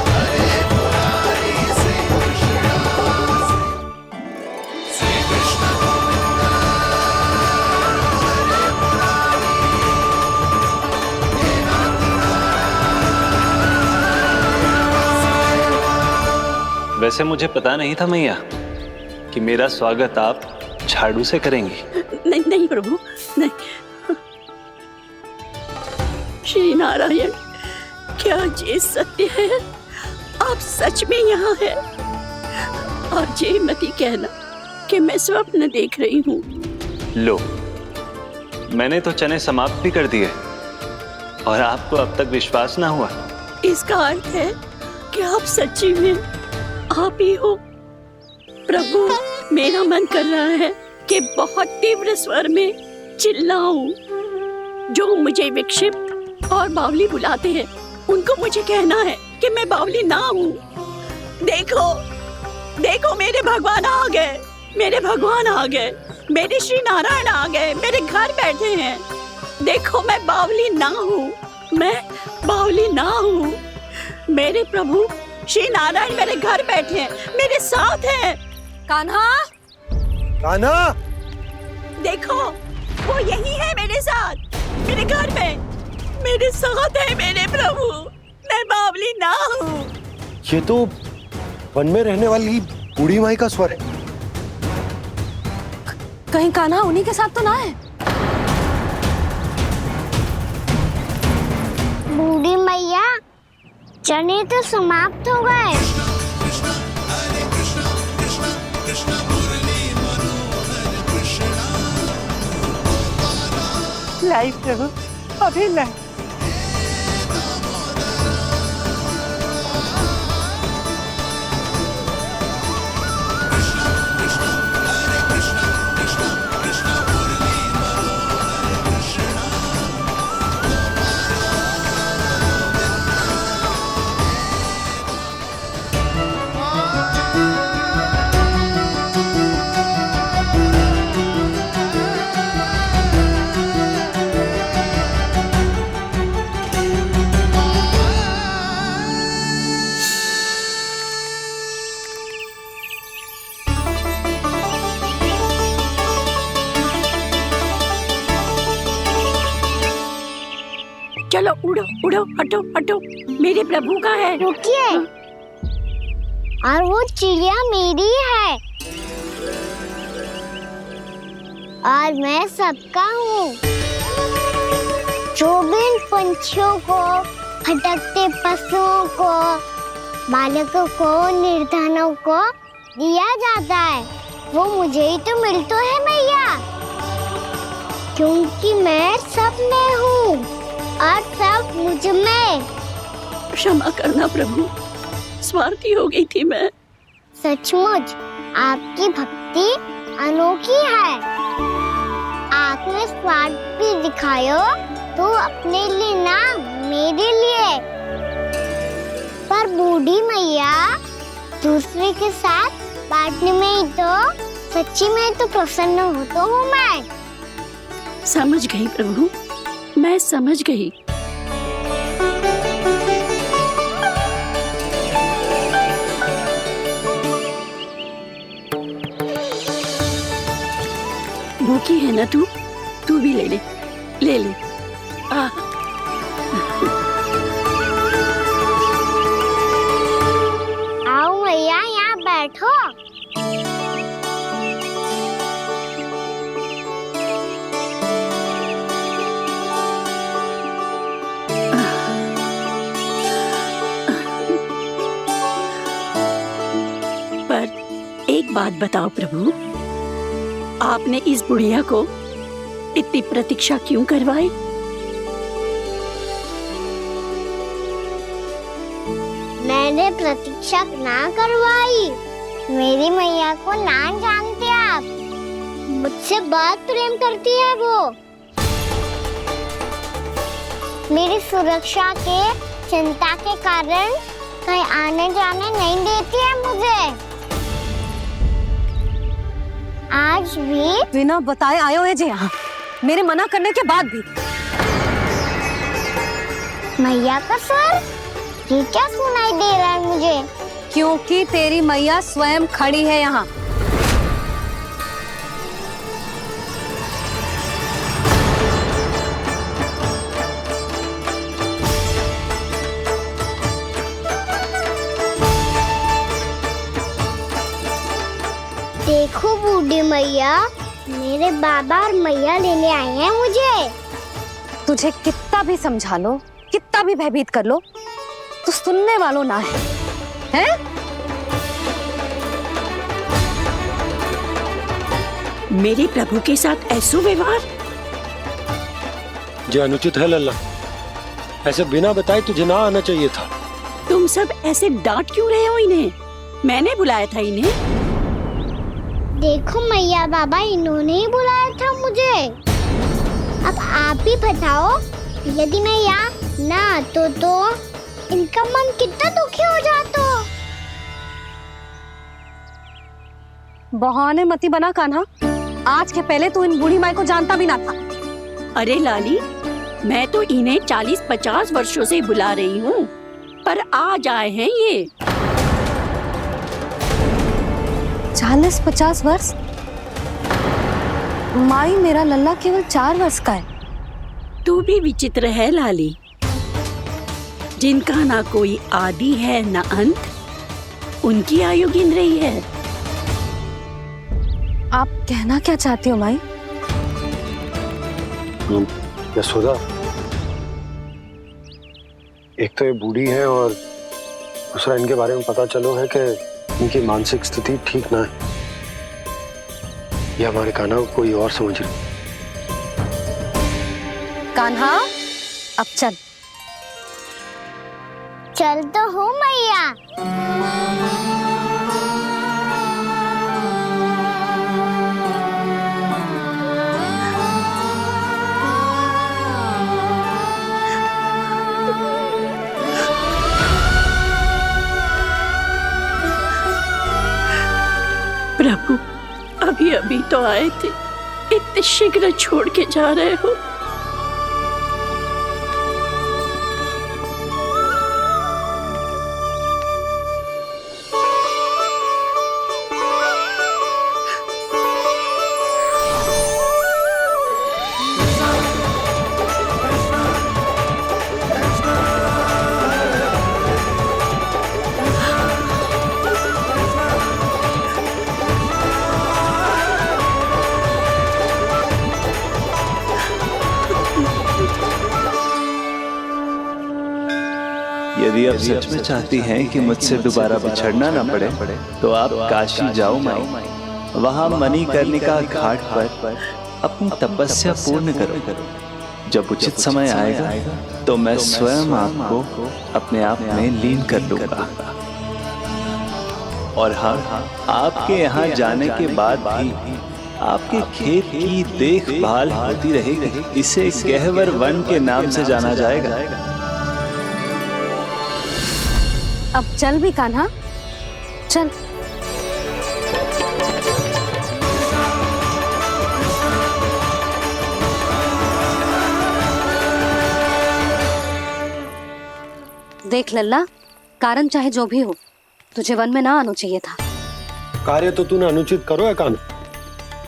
S15: हरे मुरारी, श्री कृष्ण गोविंद हरे मुरारी, हे नाथ
S7: वैसे मुझे पता नहीं था मैया कि मेरा स्वागत आप झाड़ू से करेंगी।
S13: नहीं नहीं प्रभु, नहीं। श्री नारायण, क्या ये सत्य है? आप सच में यहाँ हैं? और ये मत ही कहना कि मैं स्वप्न देख रही हूँ।
S7: लो, मैंने तो चने समाप्त भी कर दिए और आपको अब तक विश्वास ना हुआ।
S13: इसका अर्थ है कि आप सच्ची में आप ही हो। प्रभु, मेरा मन कर रहा है कि बहुत तीव्र स्वर में चिल्लाऊं। जो मुझे विक्षिप्त और बावली बुलाते हैं उनको मुझे कहना है कि मैं बावली ना हूँ। देखो देखो, मेरे भगवान आ गए। मेरे भगवान आ गए, मेरे श्री नारायण आ गए, मेरे घर बैठे हैं। देखो मैं बावली ना हूँ, मैं बावली ना हूँ। मेरे प्रभु श्री नारायण मेरे घर बैठे हैं, मेरे साथ हैं।
S1: कान्हा,
S3: कान्हा,
S13: देखो वो यही है मेरे साथ, मेरे घर में मेरे साथ है मेरे प्रभु। मैं बावली ना हूँ।
S3: ये तो वन में रहने वाली बूढ़ी माई का स्वर है।
S1: कहीं कान्हा उन्हीं के साथ तो ना है?
S2: बूढ़ी मैया, चने तो समाप्त हो गए।
S14: लाई प्रभु, अभी लाई।
S13: चलो उड़ो उड़ो, हटो हटो, मेरे प्रभु का है।
S2: रुकिए, और वो चिड़िया मेरी है और मैं सबका हूँ। जो भी इन पंछियों को, भटकते पशुओं को, बालकों को, निर्धनों को दिया जाता है, वो मुझे ही तो मिलता है मैया, क्योंकि मैं सब में हूँ और सब मुझ में।
S13: क्षमा करना प्रभु, स्वार्थी हो गई थी मैं।
S2: सचमुच आपकी भक्ति अनोखी है। आपने स्वार्थ भी दिखायो तो अपने लिए ना, मेरे लिए। पर बूढ़ी मैया, दूसरे के साथ बांटने में ही तो सच्ची में तो प्रसन्न होता हूँ मैं।
S13: समझ गई प्रभु, मैं समझ गई। भूखी है ना तू? तू भी ले ले, ले ले।
S2: आओ मैया, यहाँ बैठो।
S13: एक बात बताओ प्रभु, आपने इस बुढ़िया को इतनी प्रतीक्षा क्यों करवाई?
S2: मैंने प्रतीक्षा ना करवाई। मेरी मैया को ना जानते आप, मुझसे बहुत प्रेम करती है वो। मेरी सुरक्षा के चिंता के कारण कहीं आने जाने नहीं देती है मुझे। आज भी
S1: बिना बताए आए हुए जे यहाँ, मेरे मना करने के बाद भी।
S2: मैया का स्वर, ये क्या सुनाई दे रहा है मुझे?
S1: क्योंकि तेरी मैया स्वयं खड़ी है यहाँ।
S2: देखो बूढ़ी मैया, मेरे बाबा और मैया लेने आए हैं मुझे।
S1: तुझे कितना भी समझा लो, कितना भी भयभीत कर लो, तो सुनने वालों ना है, हैं?
S13: मेरे प्रभु के साथ ऐसा व्यवहार
S3: जो अनुचित है लल्ला। ऐसे बिना बताए तुझे ना आना चाहिए था।
S13: तुम सब ऐसे डांट क्यों रहे हो इन्हें? मैंने बुलाया था इन्हें।
S2: देखो मैया बाबा, इन्होंने ही बुलाया था मुझे। अब आप ही बताओ, यदि मैं यहाँ ना आतो तो इनका मन कितना दुखी हो जाता।
S1: बहाने मती बना कान्हा। आज के पहले तू इन बूढ़ी माई को जानता भी ना था।
S13: अरे लाली, मैं तो इन्हें 40-50 वर्षों से बुला रही हूँ, पर आज आए हैं ये।
S1: 40-50 वर्ष? माई, मेरा लल्ला केवल 4 वर्ष का है।
S13: तू भी विचित्र है लाली, जिनका ना कोई आदि है ना अंत, उनकी आयु गिन रही है।
S1: आप कहना क्या चाहती हो माई?
S3: यशोदा, एक तो ये बूढ़ी है और दूसरा इनके बारे में पता चलो है कि इनकी मानसिक स्थिति ठीक ना है। ये हमारे कान्हा को कोई और समझ रही।
S1: कान्हा, अब चल।
S2: चल तो हो मैया।
S13: प्रभु, अभी अभी तो आए थे, इतने शीघ्र छोड़ के जा रहे हो।
S7: यदि आप सच में चाहती हैं कि मुझसे दोबारा बिछड़ना न पड़े तो आप काशी जाओ माई। वहां मणिकर्णिका घाट पर अपनी तपस्या पूर्ण करो। जब उचित समय आएगा तो मैं स्वयं आपको अपने आप में लीन कर लूंगा। और हाँ, आपके यहाँ जाने के बाद भी आपके खेत की देखभाल होती रहेगी। इसे गहवर वन के नाम से जाना जाएगा।
S1: अब चल भी कान्हा, चल। देख लल्ला, कारण चाहे जो भी हो, तुझे वन में ना आना चाहिए था।
S3: कार्य तो तूने अनुचित करो है कान्हा,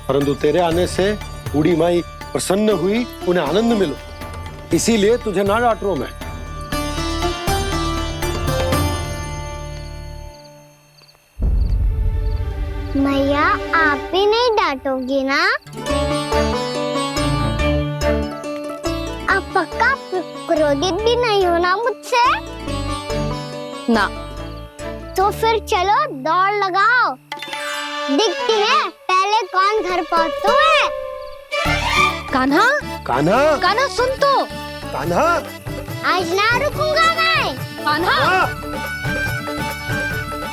S3: परंतु तेरे आने से बूढ़ी माई प्रसन्न हुई, उन्हें आनंद मिलो, इसीलिए तुझे ना डांट रहा हूं मैं।
S2: मैया, आप भी नहीं डांटोगी ना? आप पक्का क्रोधित भी नहीं हो ना मुझसे?
S1: ना।
S2: तो फिर चलो दौड़ लगाओ, दिखती है पहले कौन घर पहुंचता है।
S1: कान्हा,
S3: कान्हा,
S1: कान्हा सुन तो।
S3: कान्हा,
S2: आज ना रुकूंगा मैं।
S1: कान्हा,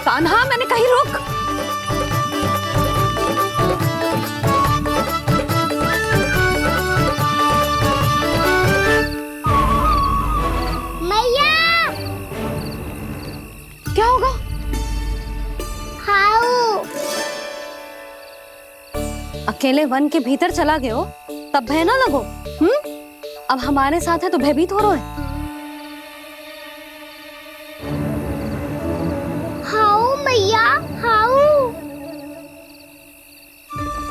S1: कान्हा, मैंने कहीं रुक। क्या होगा?
S2: हाउ?
S1: अकेले वन के भीतर चला गए हो, तब भय ना लगो। अब हमारे साथ है तो भयभीत हो रहे हो।
S2: हाउ मैया, हाउ?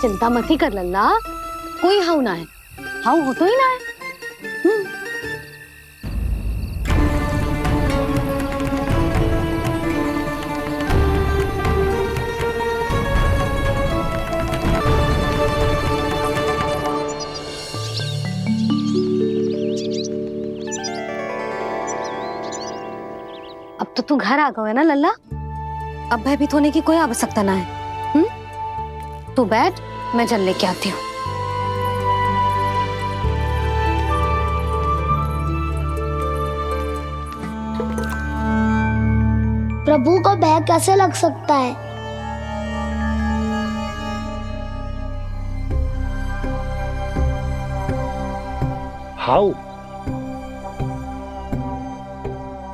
S1: चिंता मत ही कर लल्ला, कोई हाउ ना है। हाउ हो तो ही ना है। अब तो तू घर आ गया है ना लल्ला, अब भयभीत होने की कोई आवश्यकता ना है। तू बैठ, मैं जल लेके आती हूँ।
S2: प्रभु को भय कैसे लग सकता है?
S3: हाउ?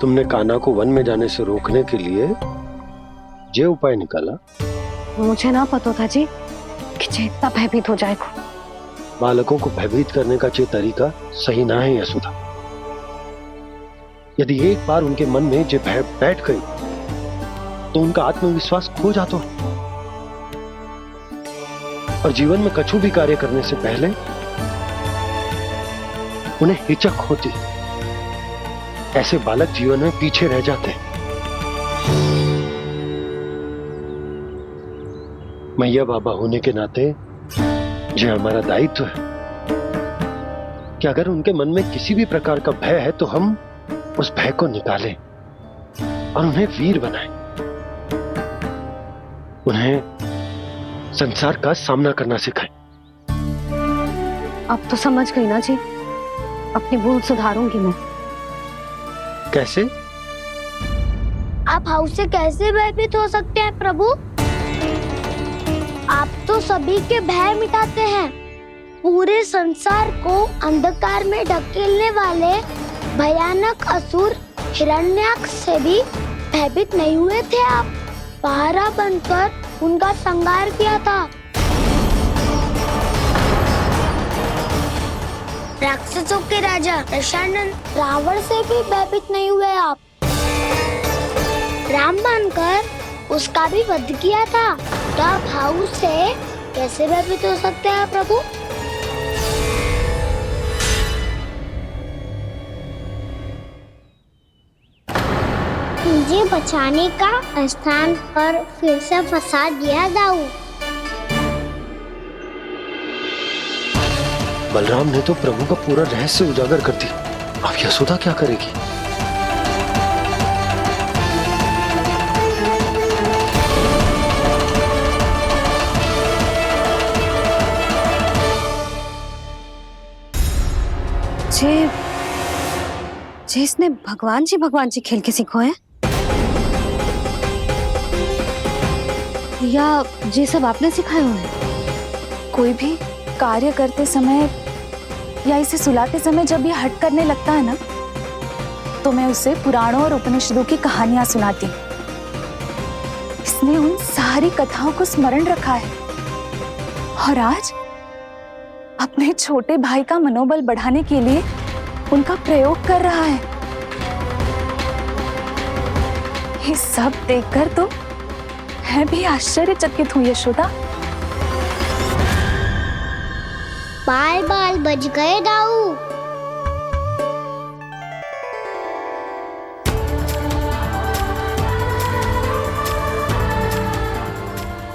S3: तुमने कान्हा को वन में जाने से रोकने के लिए ये उपाय निकाला
S1: मुझे ना पता था जी कि जे इतना भयभीत हो जाएगा।
S3: बालकों को भयभीत करने का ये तरीका सही ना है यशोदा। यदि एक बार उनके मन में जे भय बैठ गई तो उनका आत्मविश्वास खो जाता है और जीवन में कछु भी कार्य करने से पहले उन्हें हिचक होती। ऐसे बालक जीवन में पीछे रह जाते हैं। मैया बाबा होने के नाते ये हमारा दायित्व है कि अगर उनके मन में किसी भी प्रकार का भय है तो हम उस भय को निकालें और उन्हें वीर बनाएं। उन्हें संसार का सामना करना सिखाएं।
S1: अब तो समझ गई ना जी, अपनी भूल सुधारूंगी मैं।
S3: कैसे?
S2: आप हाउस से कैसे भयभीत हो सकते हैं प्रभु? आप तो सभी के भय मिटाते हैं। पूरे संसार को अंधकार में ढकेलने वाले भयानक असुर हिरण्याक्ष से भी भयभीत नहीं हुए थे आप। पहरा बनकर उनका संहार किया था। राक्षसों के राजा दशानन रावण से भी भयभीत नहीं हुए आप। राम बनकर उसका भी वध किया था। तो आप हाउस से कैसे भयभीत हो सकते हैं प्रभु? मुझे बचाने का स्थान पर फिर से फंसा दिया दाऊ।
S3: बलराम ने तो प्रभु का पूरा रहस्य उजागर कर दी। अब यशोदा क्या करेगी?
S1: जे इसने भगवान जी खेल के सीखो है या जे सब आपने सिखाए हुए हैं?
S11: कोई भी कार्य करते समय या इसे सुलाते समय जब ये हट करने लगता है ना, तो मैं उसे पुराणों और उपनिषदों की कहानियां सुनाती। इसने उन सारी कथाओं को स्मरण रखा है और आज अपने छोटे भाई का मनोबल बढ़ाने के लिए उनका प्रयोग कर रहा है। ये सब देखकर तो मैं भी आश्चर्यचकित हूँ यशोदा।
S2: बाल बाल बज गए दाऊ।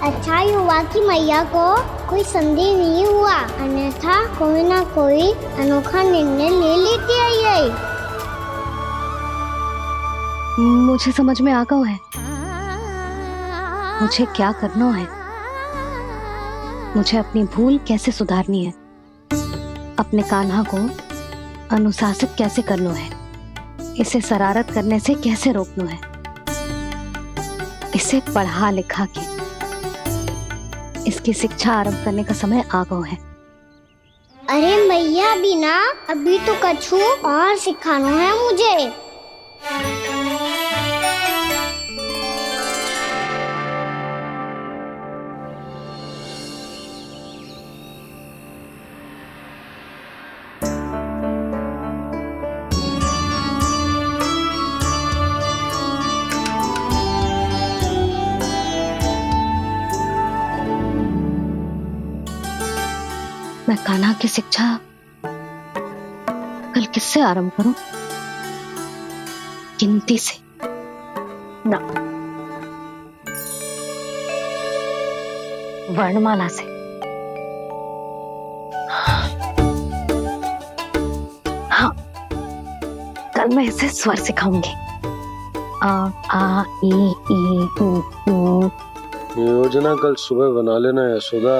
S2: अच्छा ही हुआ कि मैया को कोई संदेह नहीं हुआ, अन्यथा कोई ना कोई अनोखा निर्णय ले लेती है ये।
S1: मुझे समझ में आ गया है मुझे क्या करना है। मुझे अपनी भूल कैसे सुधारनी है, अपने कान्हा को अनुशासित कैसे करना है, इसे शरारत करने से कैसे रोकना है, इसे पढ़ा लिखा के इसकी शिक्षा आरंभ करने का समय आ गया है।
S2: अरे मैया बिना अभी तो कछु और सिखाना है मुझे।
S1: मैं कान्हा की शिक्षा कल किससे आरंभ करूं? गिनती से ना, वर्णमाला से। हाँ, कल मैं इसे स्वर सिखाऊंगी। आ आ ई ऊ।
S3: योजना कल सुबह बना लेना यशोदा,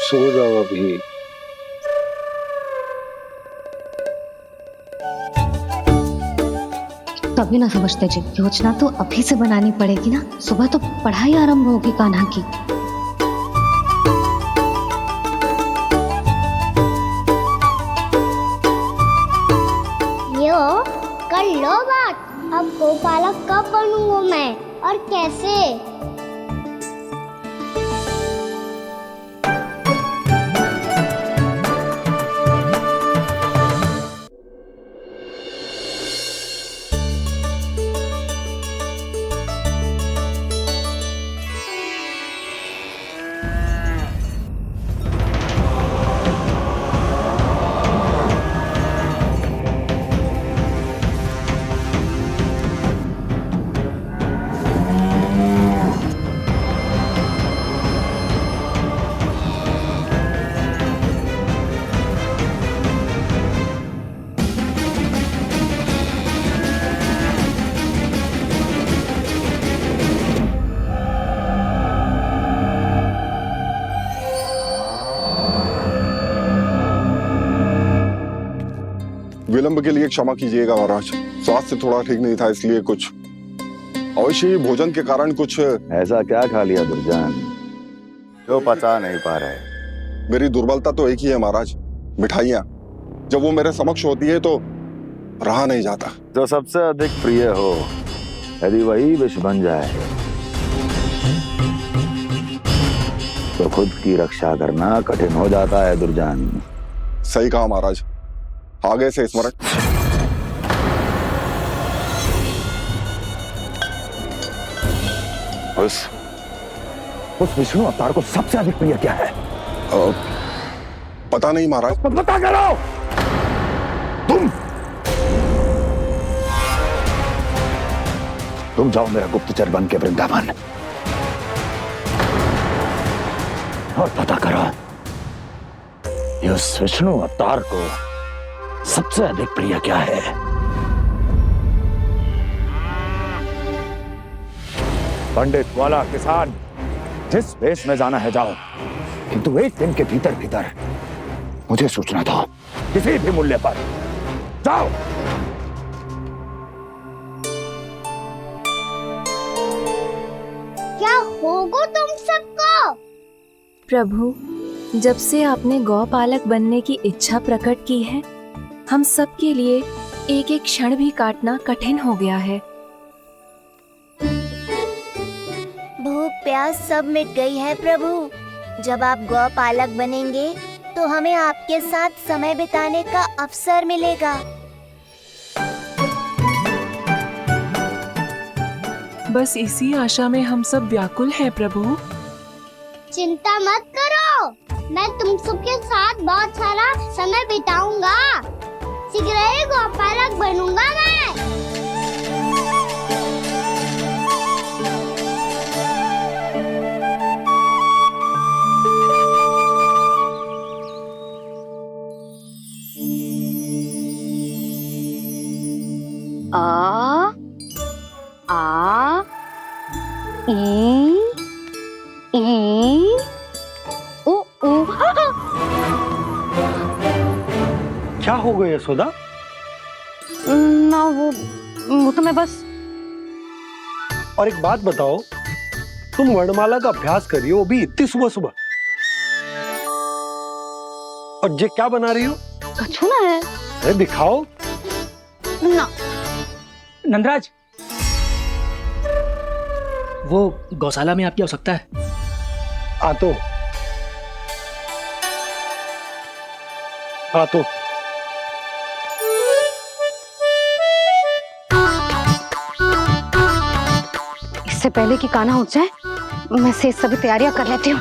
S3: सो जाओ अभी।
S1: तभी ना समझते जी, योजना तो अभी से बनानी पड़ेगी ना। सुबह तो पढ़ाई आरंभ होगी कान्हा की।
S2: यो कर लो बात। अब गोपालक कब बनूंगा मैं और कैसे?
S10: विलंब के लिए क्षमा कीजिएगा महाराज। स्वास्थ्य थोड़ा ठीक नहीं था, इसलिए कुछ अवश्य ही भोजन के कारण कुछ।
S16: ऐसा क्या खा लिया दुर्जन जो पचा नहीं पा रहे?
S10: मेरी दुर्बलता तो एक ही है महाराज, मिठाइयाँ। जब वो मेरे समक्ष होती है तो रहा नहीं जाता।
S16: जो सबसे अधिक प्रिय हो, यदि वही विष बन जाए तो खुद की रक्षा करना कठिन हो जाता है दुर्जन।
S10: सही कहा महाराज, आगे से स्मरण।
S16: उस विष्णु अवतार को सबसे अधिक प्रिय क्या है?
S10: पता नहीं महाराज।
S16: पता करो। तुम जाओ मेरा गुप्तचर बन के वृंदावन और पता करो ये उस विष्णु अवतार को सबसे अधिक प्रिय क्या है। पंडित वाला किसान जिस वेश में जाना है जाओ, किंतु एक दिन के भीतर भीतर मुझे सूचना दो, किसी भी मूल्य पर। जाओ।
S2: क्या होगा तुम सबको?
S5: प्रभु, जब से आपने गौपालक बनने की इच्छा प्रकट की है, हम सब के लिए एक एक क्षण भी काटना कठिन हो गया है।
S17: भूख प्यास सब मिट गई है प्रभु। जब आप गौपालक बनेंगे तो हमें आपके साथ समय बिताने का अवसर मिलेगा।
S4: बस इसी आशा में हम सब व्याकुल हैं प्रभु।
S2: चिंता मत करो, मैं तुम सबके साथ बहुत सारा समय बिताऊंगा। शीघ्र ही गौपालक बनूंगा मैं।
S1: आ आ ई ओ ओ।
S3: क्या हो गया यशोदा?
S1: ना वो तो मैं बस।
S3: और एक बात बताओ, तुम वर्णमाला का अभ्यास कर रही हो, वो भी इतनी सुबह सुबह, और ये क्या बना रही हो?
S1: कछुआ है।
S3: अरे दिखाओ
S1: ना।
S8: नंदराज, वो गौशाला में आपकी आवश्यकता है।
S3: आ तो
S1: इससे पहले कि कान्हा उठ जाए, मैं से सभी तैयारियां कर लेती हूँ।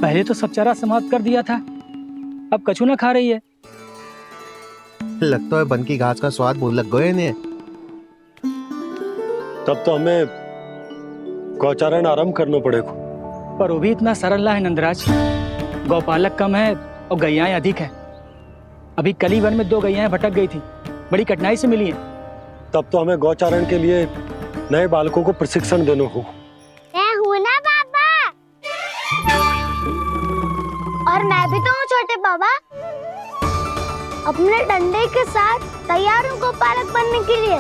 S8: पहले तो सब चारा समाप्त कर दिया था, अब कछू ना खा रही है।
S18: लगता है बन की घास का स्वाद भूल लग गए ने।
S3: तब तो हमें गौचारण आरंभ करना पड़ेगा।
S8: पर वो भी इतना सरल ना है नंदराज। गौपालक कम है और गैयाएं अधिक है। अभी कली वन में 2 गैयाएं भटक गई थी, बड़ी कठिनाई से मिली हैं।
S3: तब तो हमें गौचारण के लिए नए बालकों को प्रशिक्षण देना होगा।
S2: मैं हूँ ना बाबा, और मैं भी तो हूँ छोटे बाबा। अपने डंडे के साथ तैयार हूँ गौपालक बनने के लिए।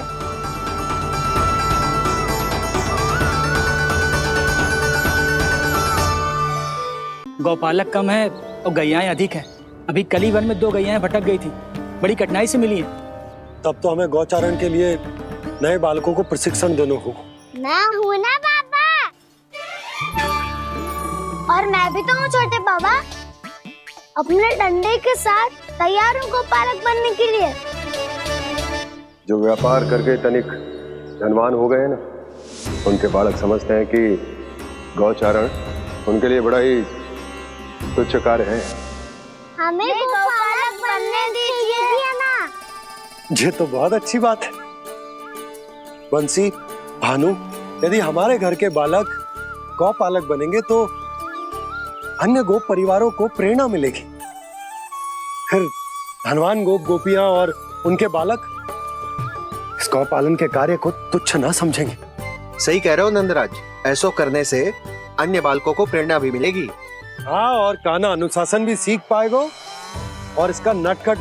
S8: गौपालक कम है और गैयाएं अधिक है। अभी कली वन में 2 गैयाएं भटक गई थी, बड़ी कठिनाई से मिली हैं।
S3: तब तो हमें गौचारण के लिए नए बालकों को प्रशिक्षण देना होगा।
S2: मैं हूँ ना बाबा, और मैं भी तो हूँ छोटे बाबा। अपने डंडे के साथ तैयार हूँ गौपालक बनने के लिए।
S10: जो व्यापार करके तनिक धनवान हो गए ना, उनके बालक समझते हैं कि गौचारण उनके लिए बड़ा ही तुच्छ कार्य है।
S2: हमें गौपालक बनने दीजिए ना।
S3: ये तो बहुत अच्छी बात है। बंसी, भानु, यदि हमारे घर के बालक गौपालक बनेंगे तो अन्य गोप परिवारों को प्रेरणा मिलेगी। फिर धनवान गोप गोपियां और उनके बालक इस गौपालन के कार्य को तुच्छ ना समझेंगे।
S18: सही कह रहे हो नंदराज, ऐसा करने से अन्य बालकों को प्रेरणा भी मिलेगी।
S3: हाँ, और कान्हा अनुशासन भी सीख पाएगा और इसका नटखट